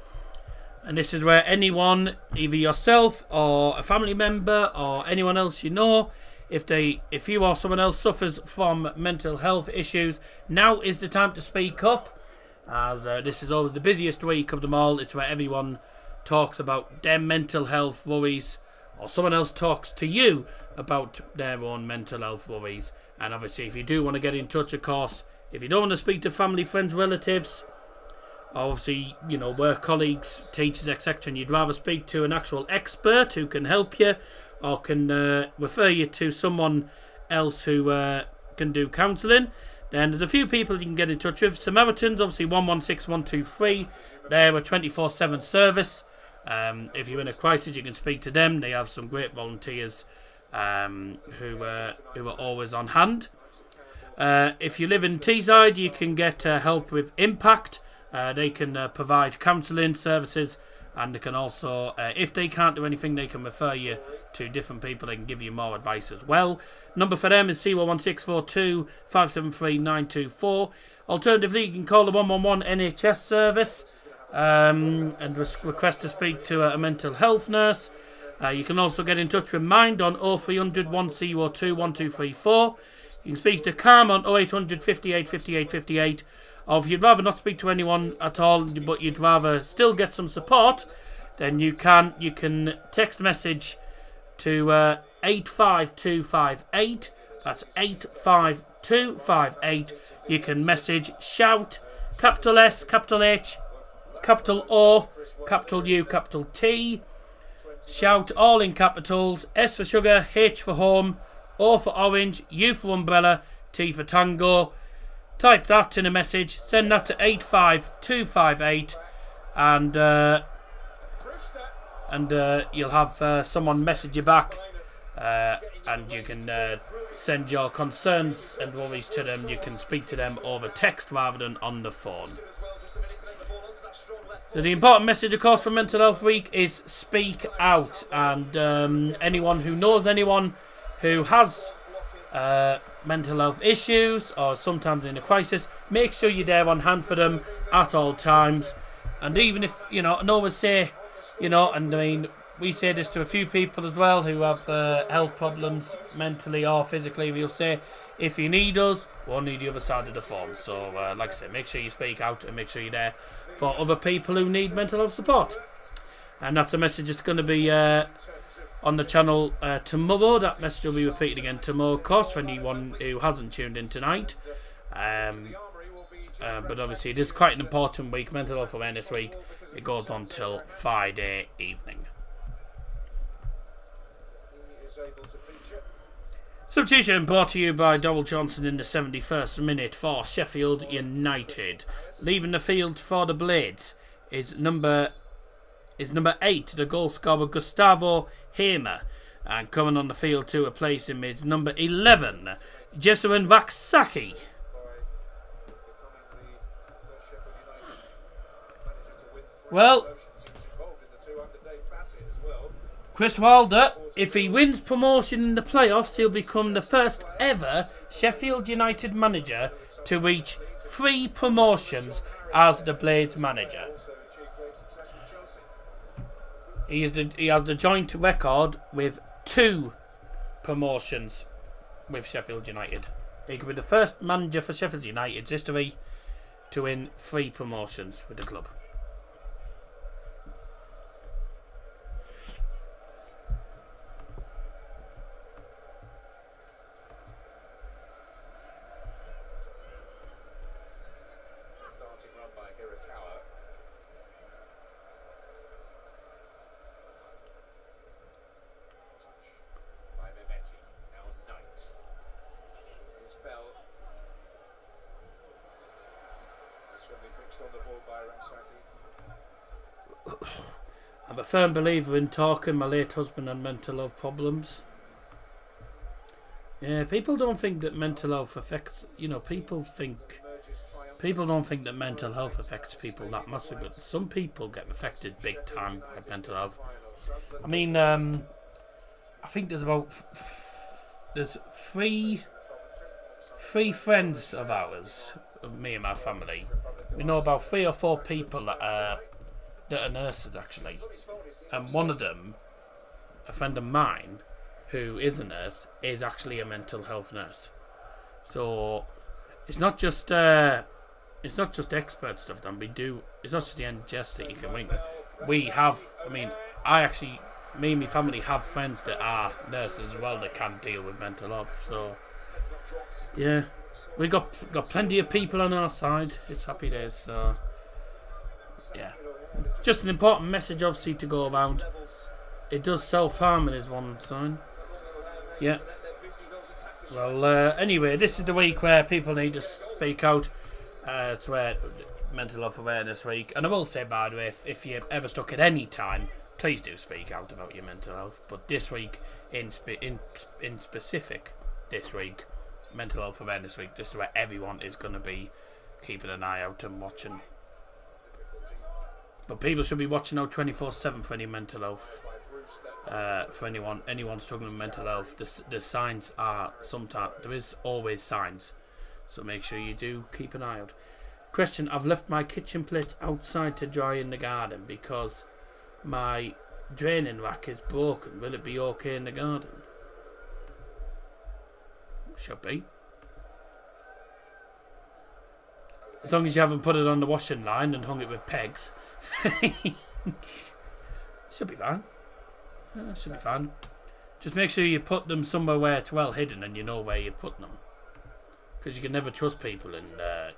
And this is where anyone, either yourself or a family member or anyone else you know, if you or someone else suffers from mental health issues, now is the time to speak up. As this is always the busiest week of them all. It's where everyone talks about their mental health worries, or someone else talks to you about their own mental health worries. And obviously, if you do want to get in touch, of course, if you don't want to speak to family, friends, relatives, obviously, you know, work colleagues, teachers, etc., and you'd rather speak to an actual expert who can help you or can refer you to someone else who can do counselling, then there's a few people you can get in touch with. Samaritans, obviously 116123. They're a 24/7 service. If you're in a crisis, you can speak to them. They have some great volunteers who are always on hand. If you live in Teesside, you can get help with Impact. They can provide counselling services, and they can also, if they can't do anything, they can refer you to different people. They can give you more advice as well. Number for them is C11642 573 924. Alternatively, you can call the 111 NHS Service and request to speak to a mental health nurse. You can also get in touch with Mind on 0300 102 1234. You can speak to Calm on 0800 58 58 58. Or if you'd rather not speak to anyone at all, but you'd rather still get some support, then you can text message to 85258. That's 85258. You can message shout, capital S, capital H, capital O, capital U, capital T. Shout all in capitals. S for sugar, H for home, O for orange, U for umbrella, T for tango. Type that in a message, send that to 85258, and and you'll have someone message you back, and you can send your concerns and worries to them. You can speak to them over text rather than on the phone. So the important message, of course, for Mental Health Week is speak out, and anyone who knows anyone who has mental health issues or sometimes in a crisis, make sure you're there on hand for them at all times. And even if, and always say, and I mean, we say this to a few people as well who have health problems mentally or physically. We'll say, if you need us, we'll need the other side of the phone. So, like I said, make sure you speak out and make sure you're there for other people who need mental health support. And that's a message that's going to be on the channel tomorrow. That message will be repeated again tomorrow, of course, for anyone who hasn't tuned in tonight. But obviously, it is quite an important week, Mental Health Awareness Week. It goes on till Friday evening. Substitution brought to you by Darryl Johnson in the 71st minute for Sheffield United. Leaving the field for the Blades is number 8, the goal scorer Gustavo Hamer. And coming on the field to replace him is number 11, Jesuin Vaksaki. Well, Chris Wilder, if he wins promotion in the playoffs, he'll become the first ever Sheffield United manager to reach 3 promotions as the Blades manager. He has the joint record with 2 promotions with Sheffield United. He could be the first manager for Sheffield United's history to win 3 promotions with the club. I'm a firm believer in talking my late husband and mental health problems. Yeah, people don't think that mental health affects, people don't think that mental health affects people that massively, but some people get affected big time by mental health. I mean, I think there's about there's three friends of ours, of me and my family. We know about 3 or 4 people that are nurses, actually, and one of them, a friend of mine who is a nurse, is actually a mental health nurse. So it's not just expert stuff that we do. It's not just the NHS that you can ring. We have, me and my family have friends that are nurses as well that can deal with mental health. So yeah, we got plenty of people on our side. It's happy days. So yeah, just an important message, obviously, to go around. It does self-harming is one sign. Yeah. Well, anyway, this is the week where people need to speak out. It's where Mental Health Awareness Week. And I will say, by the way, if you're ever stuck at any time, please do speak out about your mental health. But this week, in specific, this week, Mental Health Awareness Week, this is where everyone is going to be keeping an eye out and watching. But people should be watching out 24/7 for any mental health. For anyone struggling with mental health, the signs are sometimes, there is always signs. So make sure you do keep an eye out. Question: I've left my kitchen plate outside to dry in the garden because my draining rack is broken. Will it be okay in the garden? Should be. As long as you haven't put it on the washing line and hung it with pegs. Should be fine. Should be fine. Just make sure you put them somewhere where it's well hidden and you know where you're putting them. Because you can never trust people, and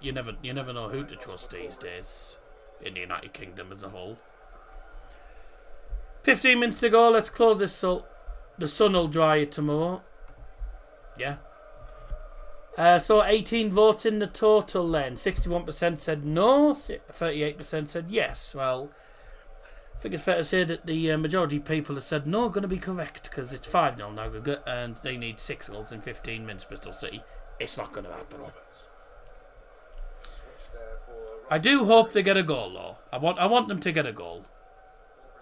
you never know who to trust these days in the United Kingdom as a whole. 15 minutes to go. Let's close this so the sun will dry tomorrow. Yeah. So 18 votes in the total then. 61% said no, 38% said yes. Well, think it's fair to say that the majority of people have said no, going to be correct because it's 5-0 in aggregate and they need 6 goals in 15 minutes. Bristol City. It's not going to happen. I do hope they get a goal though. I want them to get a goal.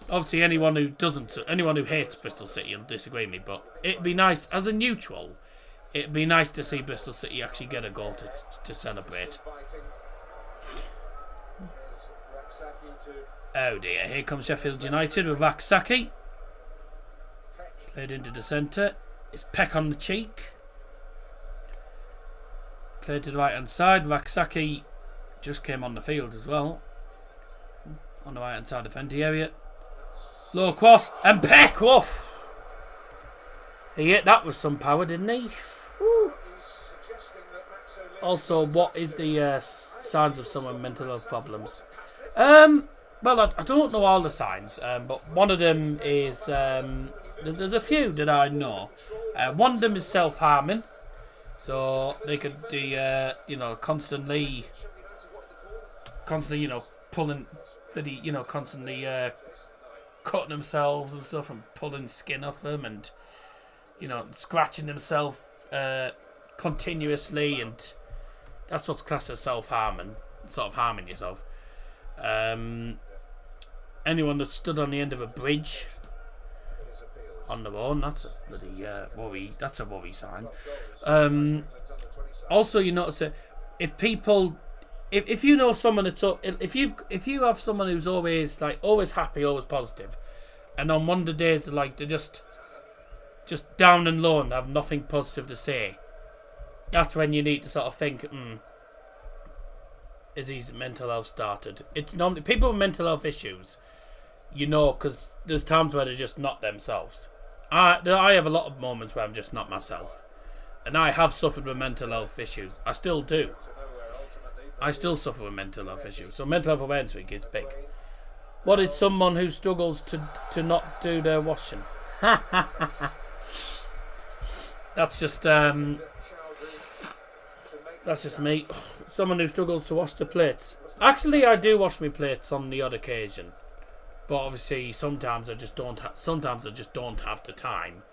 Obviously, anyone who hates Bristol City will disagree with me, but it'd be nice as a neutral. It'd be nice to see Bristol City actually get a goal to celebrate. Oh dear, here comes Sheffield United with Vaksaki. Played into the centre. It's Peck on the cheek. Played to the right hand side. Vaksaki just came on the field as well. On the right hand side of the penalty area. Low cross and Peck. Woof. He hit that with some power, didn't he? Woo. Also, what is the signs of someone mental health problems? Well, I don't know all the signs, but one of them is there's a few that I know. One of them is self-harming, so they could be constantly pulling, constantly cutting themselves and stuff and pulling skin off them and scratching themselves continuously, and that's what's classed as self-harming, sort of harming yourself. Anyone that stood on the end of a bridge on their own, that's a bloody worry. That's a worry sign. Also, you notice that if you know someone that's if you have someone who's always happy, always positive, and on one of the days they're just down and low and have nothing positive to say, that's when you need to sort of think, is his mental health started? It's normally people with mental health issues, because there's times where they're just not themselves. I have a lot of moments where I'm just not myself, and I have suffered with mental health issues. I still do. I still suffer with mental health issues. So mental health awareness week is big. What is someone who struggles to not do their washing? That's just me. Someone who struggles to wash the plates. Actually, I do wash my plates on the odd occasion, but obviously sometimes I just don't have the time.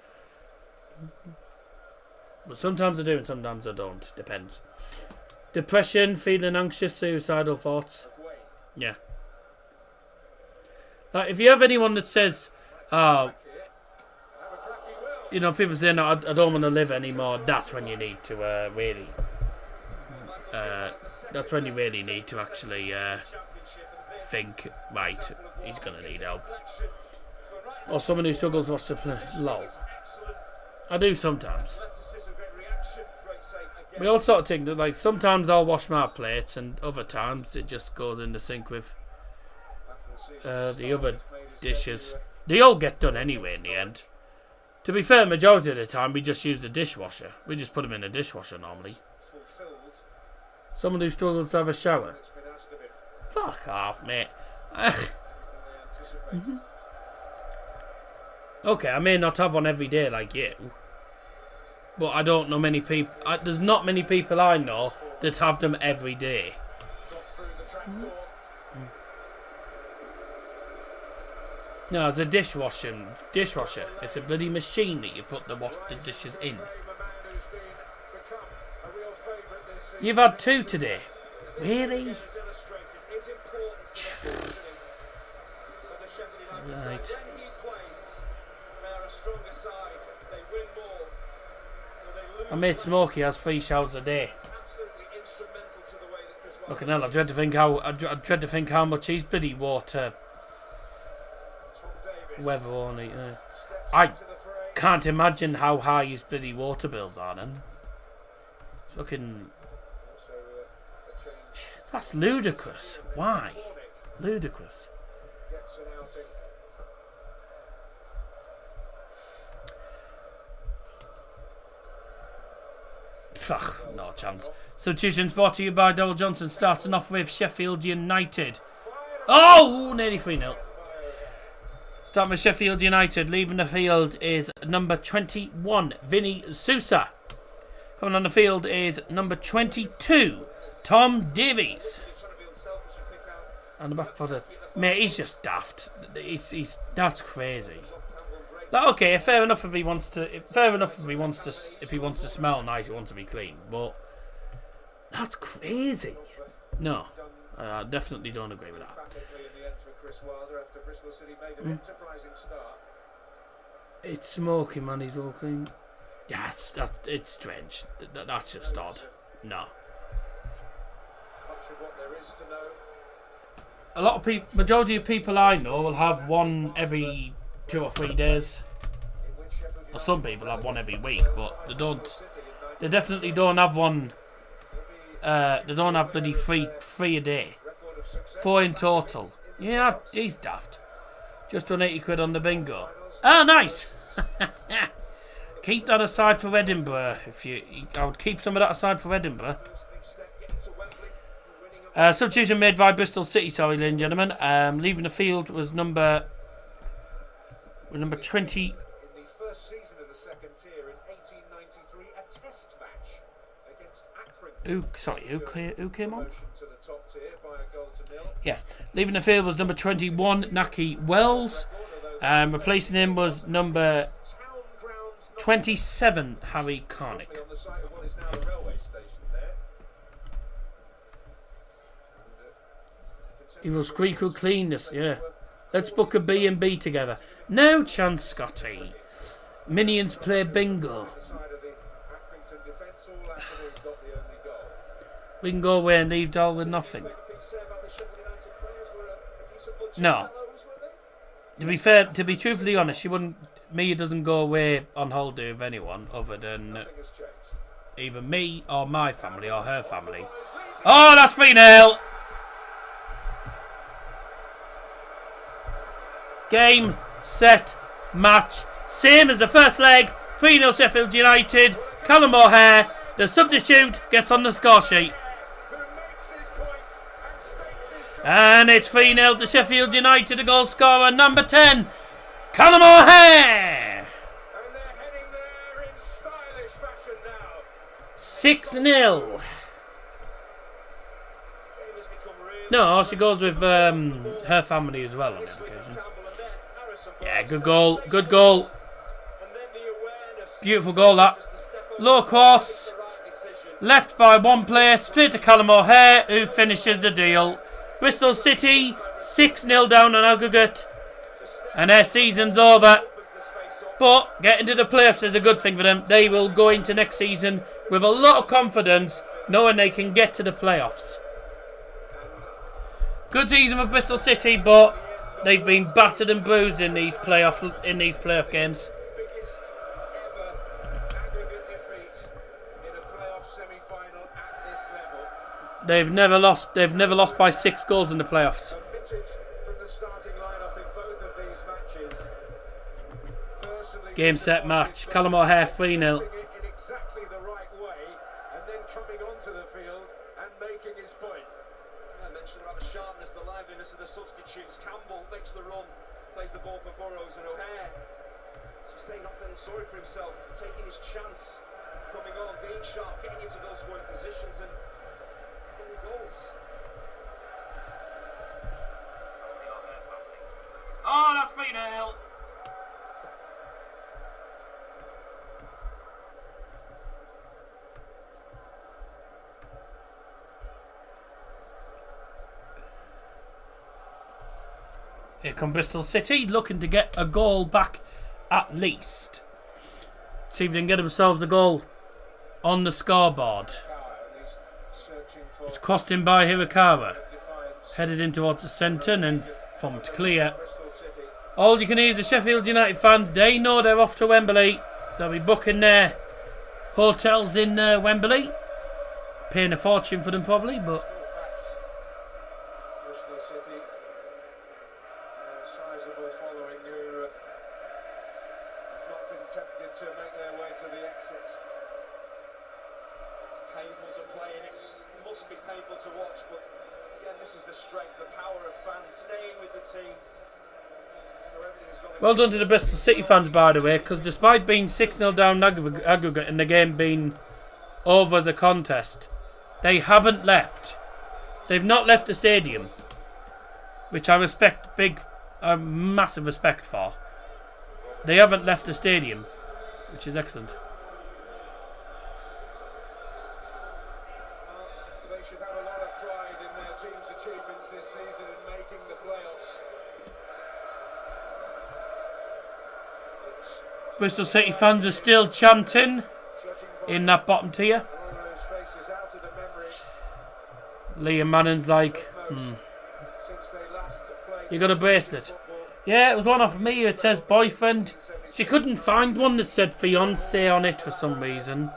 But sometimes I do and sometimes I don't. Depends. Depression, feeling anxious, suicidal thoughts. Yeah. Like if you have anyone that says, people say, no, I don't want to live anymore, that's when you need to really. That's when you really need to actually think, right, he's going to need help. Or someone who struggles to watch the play. Lol. I do sometimes. We all sort of think that, sometimes I'll wash my plates and other times it just goes in the sink with the other dishes. They all get done anyway in the end. To be fair, majority of the time we just use the dishwasher. We just put them in the dishwasher normally. Someone who struggles to have a shower. Fuck off, mate. Okay, I may not have one every day like you, but I don't know many people. There's not many people I know that have them every day. No, it's a dishwasher. It's a bloody machine that you put the dishes in. You've had 2 today. Really? Right. My mate Smokey has 3 showers a day. Fucking hell, I dread to think how much he's bloody water. Weather only. I can't imagine how high his bloody water bills are then. Fucking. That's ludicrous. Why? Ludicrous. Fuck, no chance. Substitutions brought to you by Darryl Johnson, starting off with Sheffield United. Oh, nearly 3-0. Starting with Sheffield United. Leaving the field is number 21, Vinny Sousa. Coming on the field is number 22, Tom Davies. And the back for the mate, he's just daft. That's crazy. Like, okay, fair enough if he wants to. If he wants to smell nice, he wants to be clean. But that's crazy. No, I definitely don't agree with that. It's smoky, man. He's all clean. Yeah, it's strange. That's just odd. No. A lot of people, majority of people I know will have one every 2 or 3 days. Or some people have one every week, but they don't. They definitely don't have one. They don't have bloody three a day. 4 in total. Yeah, he's daft. Just won 80 quid on the bingo. Ah, nice. Keep that aside for Edinburgh. I would keep some of that aside for Edinburgh. Substitution made by Bristol City, sorry, ladies and gentlemen. Leaving the field was number 20. In the first season of the second tier in 1893, a test match against Accrington. Who came on? To the top tier by a goal to nil. Yeah, leaving the field was number 21, Naki Wells. Replacing him was number 27, Harry Carnick. On the site of what is now the railway station there. He will squeak with cleanness, yeah. Let's book a B&B together. No chance, Scotty. Minions play bingo. We can go away and leave Dal with nothing. No. To be truthfully honest, Mia doesn't go away on holiday with anyone other than either me or my family or her family. Oh, that's 3-0. Game, set, match. Same as the first leg. 3-0 Sheffield United. Callum O'Hare, the substitute, gets on the score sheet. And it's 3-0 to Sheffield United. The goal scorer, number 10, Callum O'Hare. And they're heading there in stylish fashion now. 6-0. No, she goes with her family as well on that occasion. Yeah, good goal. Good goal. Beautiful goal, that. Low cross. Left by one player. Straight to Callum O'Hare, who finishes the deal. Bristol City 6-0 down on aggregate. And their season's over. But getting to the playoffs is a good thing for them. They will go into next season with a lot of confidence, knowing they can get to the playoffs. Good season for Bristol City, but they've been battered and bruised in these playoff games. Biggest ever aggregate defeat in a playoff semi-final at this level. They've never lost by 6 goals in the playoffs. Omitted from the starting lineup in both of these matches. Personally, Game, set, match. Callum O'Hare 3-0. in exactly the right way, and then coming onto the field and making his point. I mentioned about the sharpness, the liveliness of the substitutes. Campbell makes the run, plays the ball for Burrows and O'Hare. As you say, not feeling sorry for himself, taking his chance, coming on, being sharp, getting into those scoring positions and getting goals. Oh, that's 3-0. Here come Bristol City, looking to get a goal back at least. See if they can get themselves a goal on the scoreboard. It's crossed in by Hirakawa. Headed in towards the centre and then thumped clear. All you can hear is the Sheffield United fans. They know they're off to Wembley. They'll be booking their hotels in Wembley. Paying a fortune for them probably, but... Bristol City, sizable following who have not been tempted to make their way to the exits. It's painful to play and it must be painful to watch, but again, this is the strength, the power of fans staying with the team. Well done to the Bristol City fans, by the way, because despite being 6-0 down aggregate and the game being over as a contest, they haven't left. They've not left the stadium. which I respect massive respect for. They haven't left the stadium, which is excellent. They should have a lot of pride in their team's achievements this season in making the playoffs. Bristol City fans are still chanting in that bottom tier. Liam Mannon's like, you got a bracelet. Yeah, it was one off me. It says boyfriend. She couldn't find one that said fiance on it for some reason.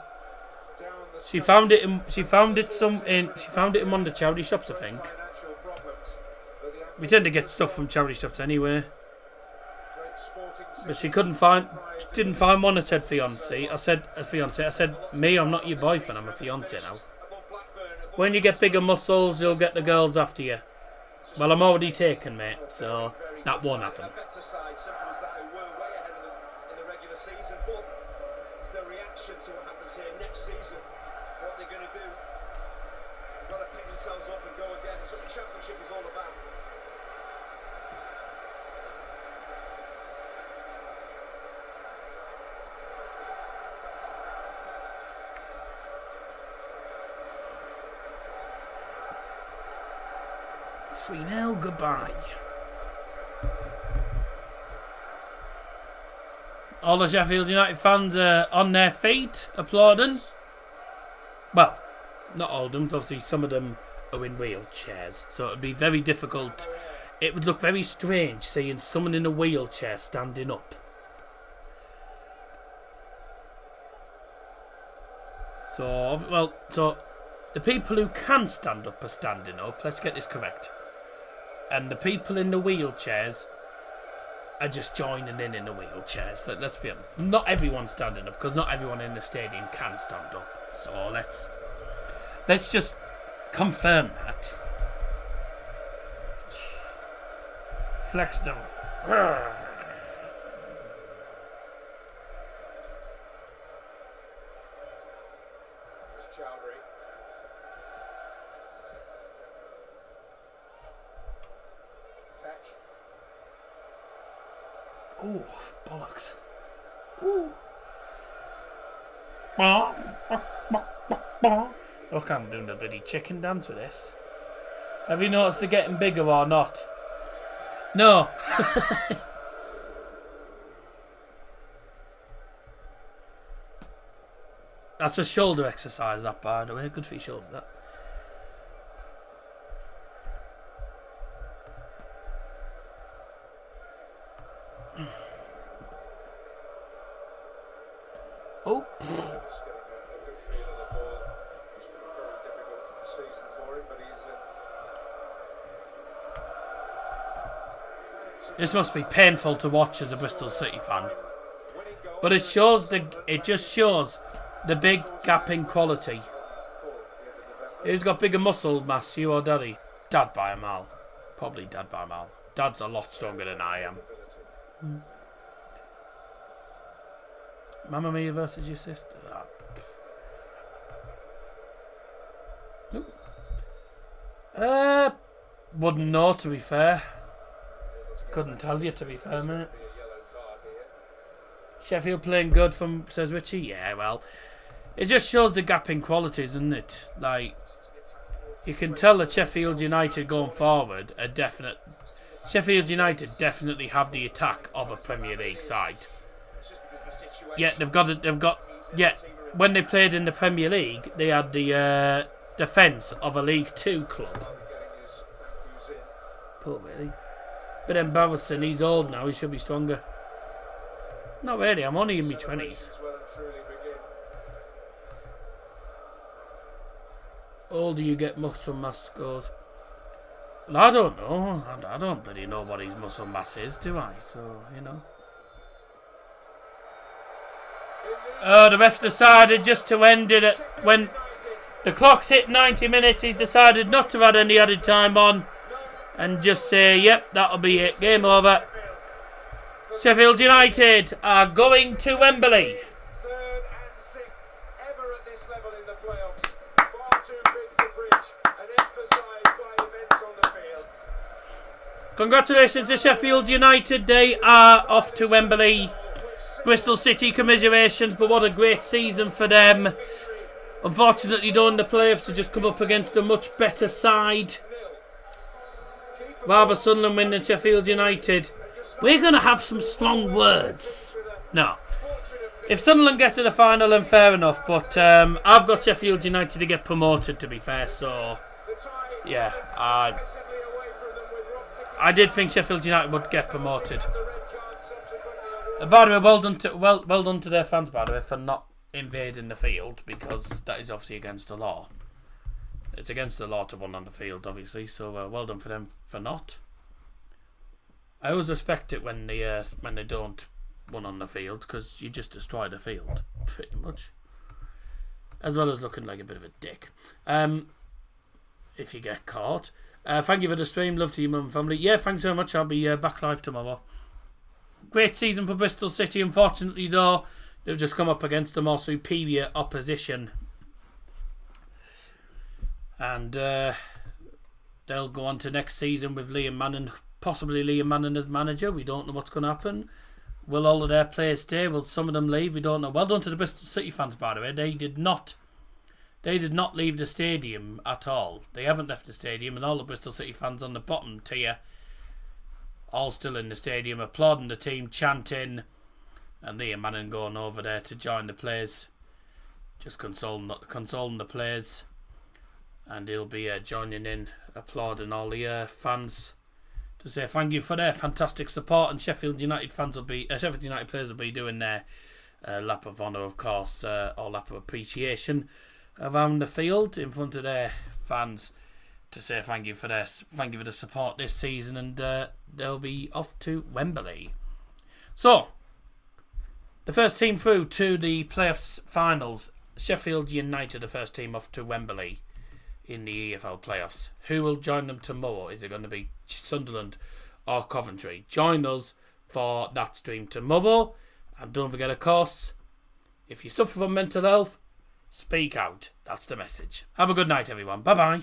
She found it in one of the charity shops, I think. We tend to get stuff from charity shops anyway. But she didn't find one that said fiance. I said a fiance. I said, me, I'm not your boyfriend, I'm a fiance now. When you get bigger muscles, you'll get the girls after you. Well, I'm already taken, mate, so that won't happen. Now goodbye. All the Sheffield United fans are on their feet applauding. Well, not all of them, obviously some of them are in wheelchairs, so it would be very difficult. It would look very strange seeing someone in a wheelchair standing up. So the people who can stand up are standing up. Let's get this correct. And the people in the wheelchairs are just joining in the wheelchairs. Let's be honest. Not everyone's standing up, because not everyone in the stadium can stand up. So let's just confirm that. Flex them. Oh, bollocks. Ooh. Look, I'm doing the bloody chicken dance with this. Have you noticed they're getting bigger or not? No. That's a shoulder exercise, that, by the way. Good for your shoulders, that. Oh. This must be painful to watch as a Bristol City fan. But it just shows the big gap in quality. Who's got bigger muscle mass, you or Daddy? Dad by a mile. Probably Dad by a mile. Dad's a lot stronger than I am. Mamma Mia versus your sister. Wouldn't know, to be fair. Couldn't tell you, to be fair, mate. Sheffield playing good from, says Richie. Yeah, well, it just shows the gap in qualities, doesn't it? Like, you can tell that Sheffield United going forward are definite. Sheffield United definitely have the attack of a Premier League side. Yeah, when they played in the Premier League, they had the defence of a League 2 club. Poor really. Bit embarrassing, he's old now, he should be stronger. Not really, I'm only in my 20s. Older you get, muscle mass scores. Well, I don't know. I don't bloody know what his muscle mass is, do I? So, you know. Oh, the ref decided just to end it when the clock's hit 90 minutes. He's decided not to add any added time on and just say, yep, that'll be it. Game over. Sheffield United are going to Wembley. Third and sixth ever at this level in the playoffs. Far too big to bridge and emphasised by events on the field. Congratulations to Sheffield United. They are off to Wembley. Bristol City, commiserations, but what a great season for them. Unfortunately, during the playoffs, to just come up against a much better side. Rather Sunderland win than Sheffield United. We're going to have some strong words. No. If Sunderland get to the final, then fair enough. But I've got Sheffield United to get promoted, to be fair. So, yeah. I did think Sheffield United would get promoted. By the way, well done to their fans, by the way, for not invading the field, because that is obviously against the law. It's against the law to run on the field, obviously, so well done for them for not. I always respect it when they don't run on the field, because you just destroy the field, pretty much. As well as looking like a bit of a dick. If you get caught. Thank you for the stream, love to you, mum and family. Yeah, thanks very much, I'll be back live tomorrow. Great season for Bristol City, unfortunately though, they've just come up against a more superior opposition. And they'll go on to next season with Liam Manning, possibly Liam Manning as manager. We don't know what's going to happen. Will all of their players stay? Will some of them leave? We don't know. Well done to the Bristol City fans, by the way. They did not leave the stadium at all. They haven't left the stadium, and all the Bristol City fans on the bottom tier, all still in the stadium, applauding the team, chanting, and Liam Manning going over there to join the players, just consoling the players. And he'll be joining in, applauding all the fans to say thank you for their fantastic support. And Sheffield United players will be doing their lap of honour, of course, or lap of appreciation around the field in front of their fans to say thank you for the support this season. And they'll be off to Wembley. So the first team through to the playoffs finals, Sheffield United, the first team off to Wembley in the EFL playoffs. Who will join them tomorrow? Is it going to be Sunderland or Coventry? Join us for that stream tomorrow. And don't forget, of course, if you suffer from mental health, speak out. That's the message. Have a good night, everyone. Bye-bye.